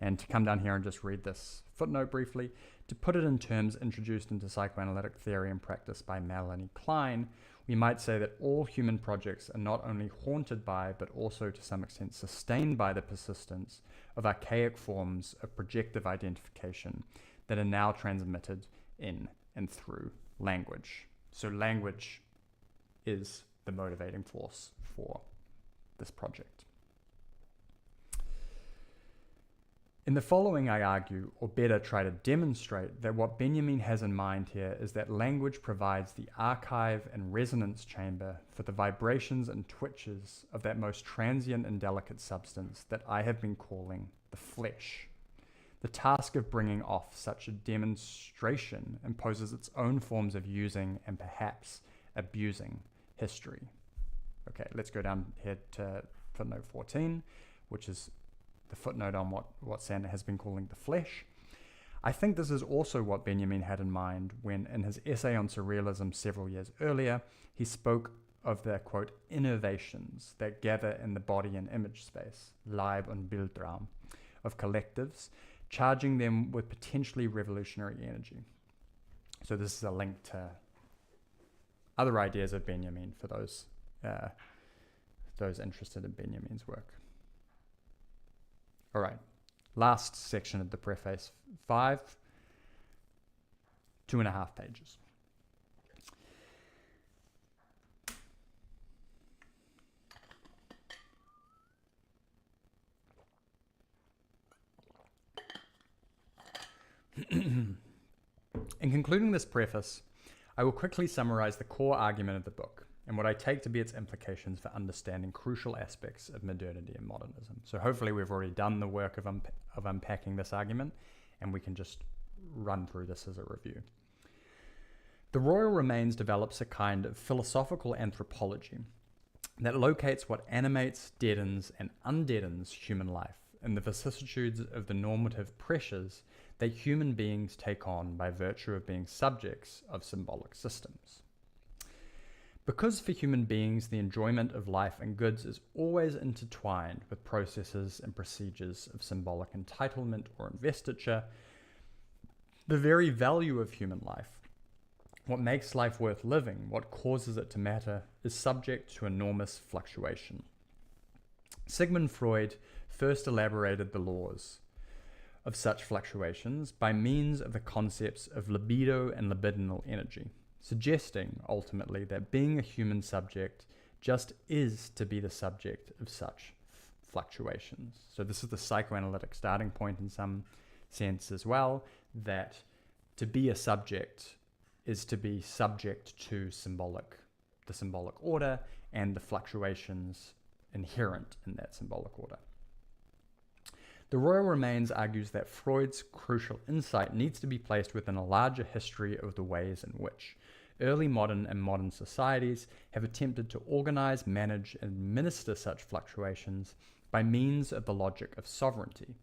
And to come down here and just read this footnote briefly, to put it in terms introduced into psychoanalytic theory and practice by Melanie Klein, we might say that all human projects are not only haunted by, but also to some extent sustained by the persistence of archaic forms of projective identification that are now transmitted in and through language. So language is the motivating force for this project. In the following, I argue, or better try to demonstrate, that what Benjamin has in mind here is that language provides the archive and resonance chamber for the vibrations and twitches of that most transient and delicate substance that I have been calling the flesh. The task of bringing off such a demonstration imposes its own forms of using and perhaps abusing history. Okay, let's go down here to footnote 14, which is the footnote on what Santner has been calling the flesh. I think this is also what Benjamin had in mind when, in his essay on surrealism several years earlier, he spoke of the, quote, innovations that gather in the body and image space, Leib und Bildraum, of collectives, charging them with potentially revolutionary energy. So this is a link to other ideas of Benjamin for those interested in Benjamin's work. All right, last section of the preface, 2.5 pages. In concluding this preface, I will quickly summarize the core argument of the book and what I take to be its implications for understanding crucial aspects of modernity and modernism. So hopefully we've already done the work of unpacking this argument, and we can just run through this as a review. The Royal Remains develops a kind of philosophical anthropology, that locates what animates, deadens, and undeadens human life in the vicissitudes of the normative pressures that human beings take on by virtue of being subjects of symbolic systems. Because for human beings the enjoyment of life and goods is always intertwined with processes and procedures of symbolic entitlement or investiture, the very value of human life, what makes life worth living, what causes it to matter, is subject to enormous fluctuation. Sigmund Freud first elaborated the laws of such fluctuations by means of the concepts of libido and libidinal energy, suggesting ultimately that being a human subject just is to be the subject of such fluctuations. So this is the psychoanalytic starting point in some sense as well, that to be a subject is to be subject to the symbolic order and the fluctuations inherent in that symbolic order. The Royal Remains argues that Freud's crucial insight needs to be placed within a larger history of the ways in which early modern and modern societies have attempted to organize, manage, and administer such fluctuations by means of the logic of sovereignty,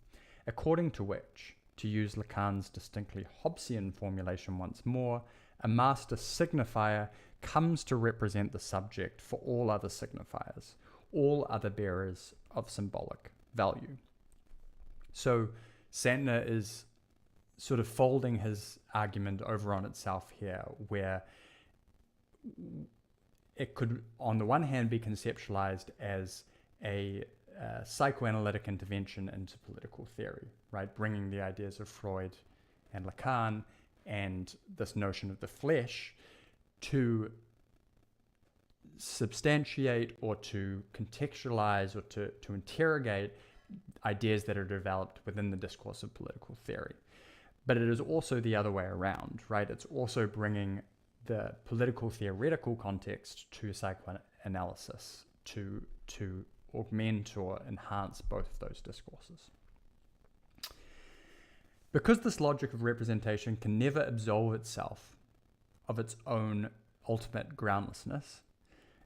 according to which, to use Lacan's distinctly Hobbesian formulation once more, a master signifier comes to represent the subject for all other signifiers, all other bearers of symbolic value. So Santner is sort of folding his argument over on itself here, where it could, on the one hand, be conceptualized as a psychoanalytic intervention into political theory, right? Bringing the ideas of Freud and Lacan and this notion of the flesh to substantiate or to contextualize or to interrogate ideas that are developed within the discourse of political theory. But it is also the other way around, right? It's also bringing the political theoretical context to psychoanalysis to augment or enhance both of those discourses. Because this logic of representation can never absolve itself of its own ultimate groundlessness,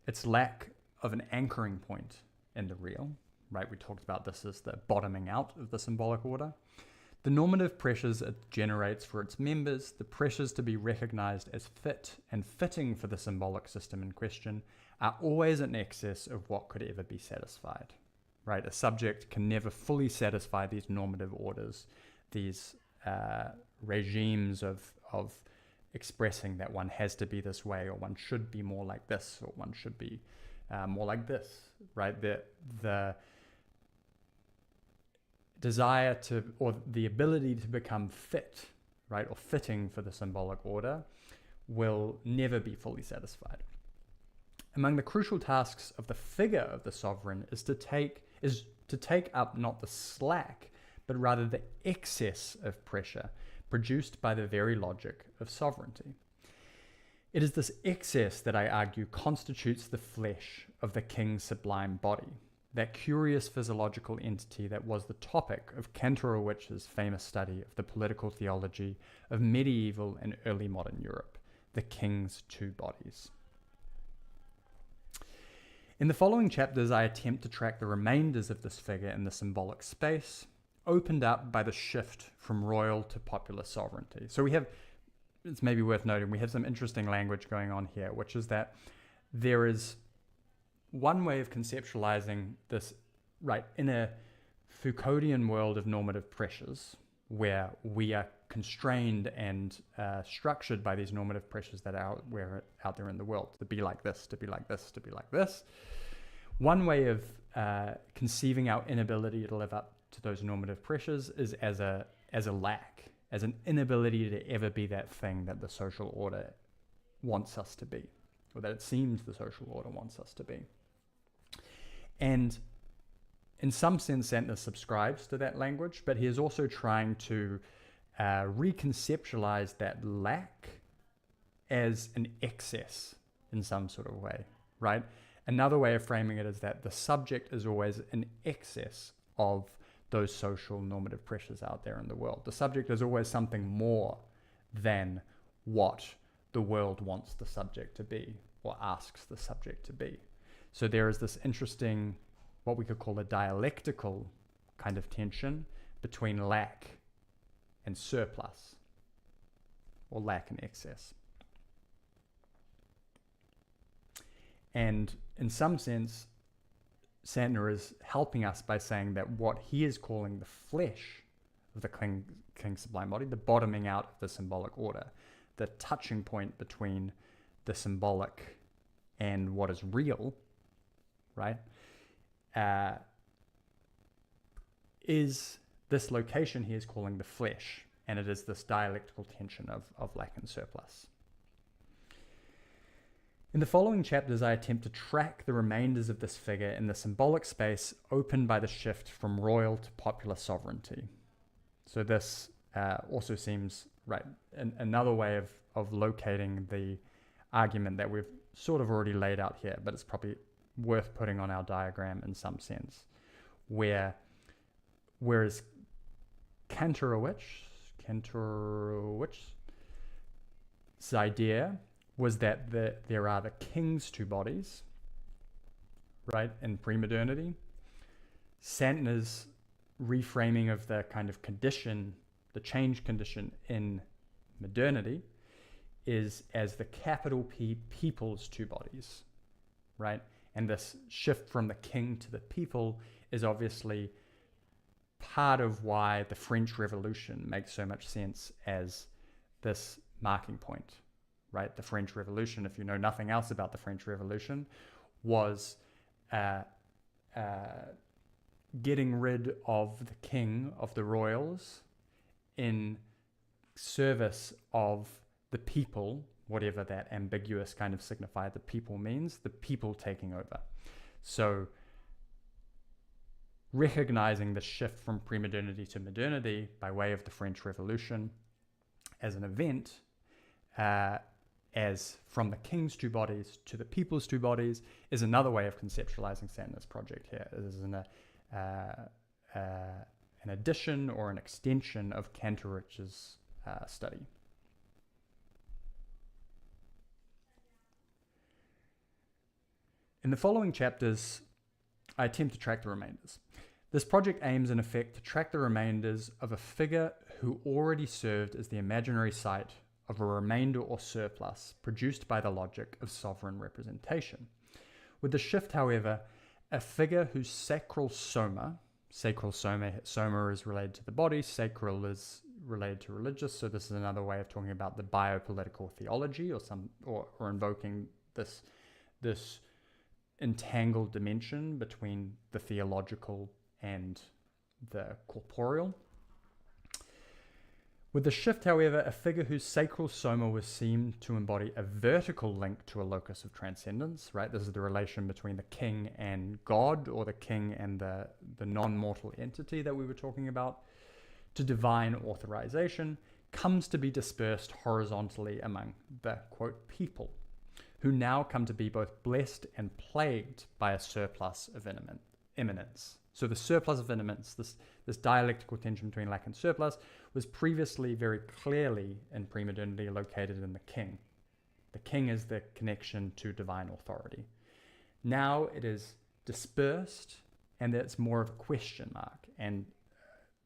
its lack of an anchoring point in the real, right? We talked about this as the bottoming out of the symbolic order. The normative pressures it generates for its members, the pressures to be recognized as fit and fitting for the symbolic system in question, are always in excess of what could ever be satisfied, right? A subject can never fully satisfy these normative orders, these regimes of expressing that one has to be this way, or one should be more like this, or one should be more like this, right? The desire to, or the ability to become fit, right, or fitting for the symbolic order will never be fully satisfied. Among the crucial tasks of the figure of the sovereign is to take up not the slack, but rather the excess of pressure produced by the very logic of sovereignty. It is this excess that I argue constitutes the flesh of the king's sublime body, that curious physiological entity that was the topic of Kantorovic's famous study of the political theology of medieval and early modern Europe, the king's two bodies. In the following chapters, I attempt to track the remainders of this figure in the symbolic space, opened up by the shift from royal to popular sovereignty. So it's maybe worth noting, we have some interesting language going on here, which is that there is one way of conceptualizing this, right, in a Foucauldian world of normative pressures, where we are constrained and structured by these normative pressures that are out there in the world, to be like this, to be like this, to be like this. One way of conceiving our inability to live up to those normative pressures is as a lack, as an inability to ever be that thing that the social order wants us to be, or that it seems the social order wants us to be. And in some sense, Santner subscribes to that language, but he is also trying to reconceptualize that lack as an excess in some sort of way, right? Another way of framing it is that the subject is always in excess of those social normative pressures out there in the world. The subject is always something more than what the world wants the subject to be or asks the subject to be. So there is this interesting, what we could call a dialectical kind of tension between lack and surplus, or lack and excess. And in some sense, Santner is helping us by saying that what he is calling the flesh of the King's sublime body, the bottoming out of the symbolic order, the touching point between the symbolic and what is real, right, is this location he is calling the flesh, and it is this dialectical tension of lack and surplus. In the following chapters, I attempt to track the remainders of this figure in the symbolic space opened by the shift from royal to popular sovereignty. So this also seems, right, another way of locating the argument that we've sort of already laid out here, but it's probably worth putting on our diagram in some sense, whereas Kantorovic's idea was that there are the king's two bodies, right, in pre-modernity. Santner's reframing of the kind of condition, the change condition in modernity, is as the capital P people's two bodies, right? And this shift from the king to the people is obviously part of why the French Revolution makes so much sense as this marking point, right? The French Revolution, if you know nothing else about the French Revolution, was getting rid of the king, of the royals, in service of the people, whatever that ambiguous kind of signifier the people means, the people taking over. So recognizing the shift from pre-modernity to modernity by way of the French Revolution as an event, as from the king's two bodies to the people's two bodies, is another way of conceptualizing Santner's project here. It is an addition or an extension of Kantorovic's study. In the following chapters, I attempt to track the remainders. This project aims, in effect, to track the remainders of a figure who already served as the imaginary site of a remainder or surplus produced by the logic of sovereign representation. With the shift, however, a figure whose sacral soma is related to the body, sacral is related to religious, so this is another way of talking about the biopolitical theology, or invoking this entangled dimension between the theological and the corporeal. With the shift, however, a figure whose sacral soma was seen to embody a vertical link to a locus of transcendence, right? This is the relation between the king and God, or the king and the non-mortal entity that we were talking about, to divine authorization, comes to be dispersed horizontally among the, quote, people, who now come to be both blessed and plagued by a surplus of immanence. So the surplus of immanence, this dialectical tension between lack and surplus, was previously very clearly in pre-modernity located in the king. The king is the connection to divine authority. Now it is dispersed, and it's more of a question mark. And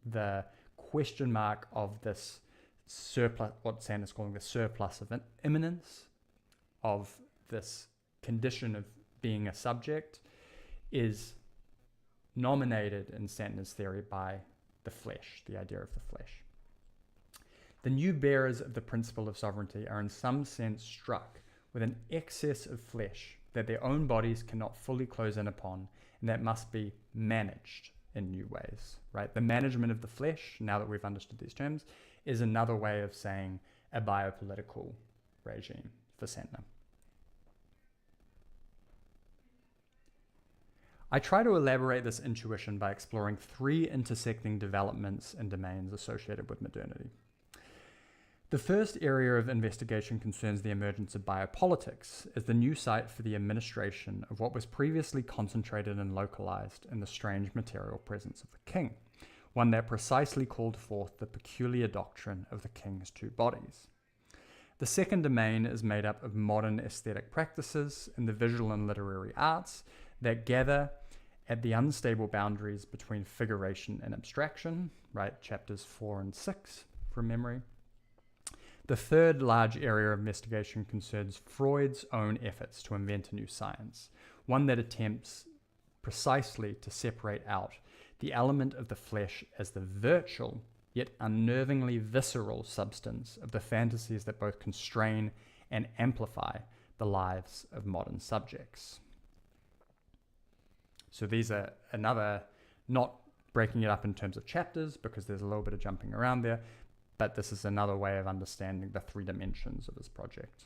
the question mark of this surplus, what Santner's calling the surplus of immanence, of this condition of being a subject, is nominated in Santner's theory by the flesh, the idea of the flesh. The new bearers of the principle of sovereignty are in some sense struck with an excess of flesh that their own bodies cannot fully close in upon, and that must be managed in new ways, right? The management of the flesh, now that we've understood these terms, is another way of saying a biopolitical regime for Santner. I try to elaborate this intuition by exploring three intersecting developments and domains associated with modernity. The first area of investigation concerns the emergence of biopolitics as the new site for the administration of what was previously concentrated and localized in the strange material presence of the king, one that precisely called forth the peculiar doctrine of the king's two bodies. The second domain is made up of modern aesthetic practices in the visual and literary arts that gather at the unstable boundaries between figuration and abstraction, right? Chapters 4 and 6 from memory. The third large area of investigation concerns Freud's own efforts to invent a new science, one that attempts precisely to separate out the element of the flesh as the virtual yet unnervingly visceral substance of the fantasies that both constrain and amplify the lives of modern subjects. So these are another, not breaking it up in terms of chapters because there's a little bit of jumping around there, but this is another way of understanding the three dimensions of this project.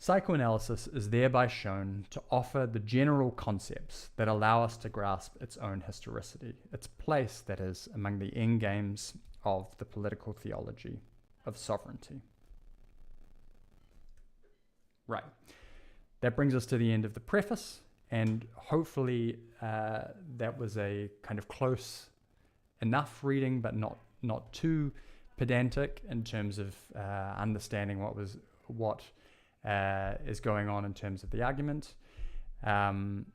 Psychoanalysis is thereby shown to offer the general concepts that allow us to grasp its own historicity, its place, that is, among the endgames of the political theology of sovereignty. Right. That brings us to the end of the preface, and hopefully that was a kind of close enough reading, but not too pedantic in terms of understanding what is going on in terms of the argument. I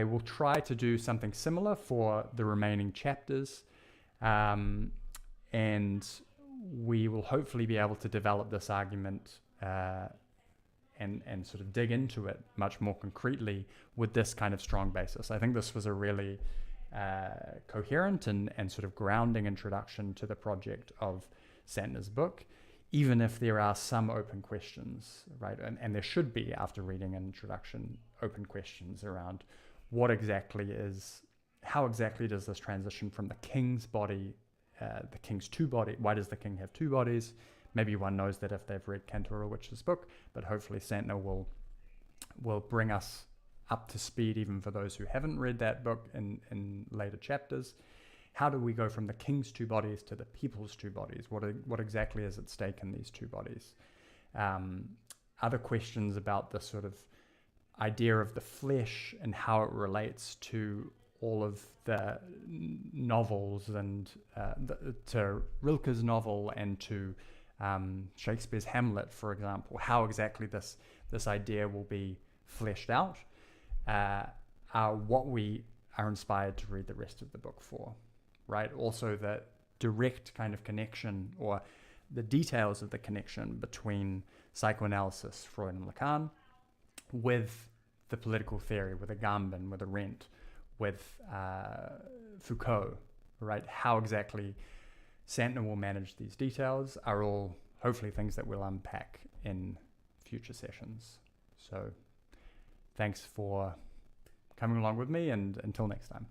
will try to do something similar for the remaining chapters, and we will hopefully be able to develop this argument and sort of dig into it much more concretely with this kind of strong basis. I think this was a really coherent and sort of grounding introduction to the project of Santner's book, even if there are some open questions, right? And there should be, after reading an introduction, open questions around how exactly does this transition from the king's body, the king's two body, why does the king have two bodies? Maybe one knows that if they've read Cantor Witch's book, but hopefully Santner will bring us up to speed, even for those who haven't read that book in later chapters. How do we go from the king's two bodies to the people's two bodies? What exactly is at stake in these two bodies? Other questions about the sort of idea of the flesh and how it relates to all of the novels and to Rilke's novel and to Shakespeare's Hamlet, for example. How exactly this idea will be fleshed out are what we are inspired to read the rest of the book for, right? Also the direct kind of connection, or the details of the connection between psychoanalysis, Freud and Lacan, with the political theory, with Agamben, with Arendt, with Foucault, right? How exactly Santner will manage these details are all hopefully things that we'll unpack in future sessions. So thanks for coming along with me, and until next time.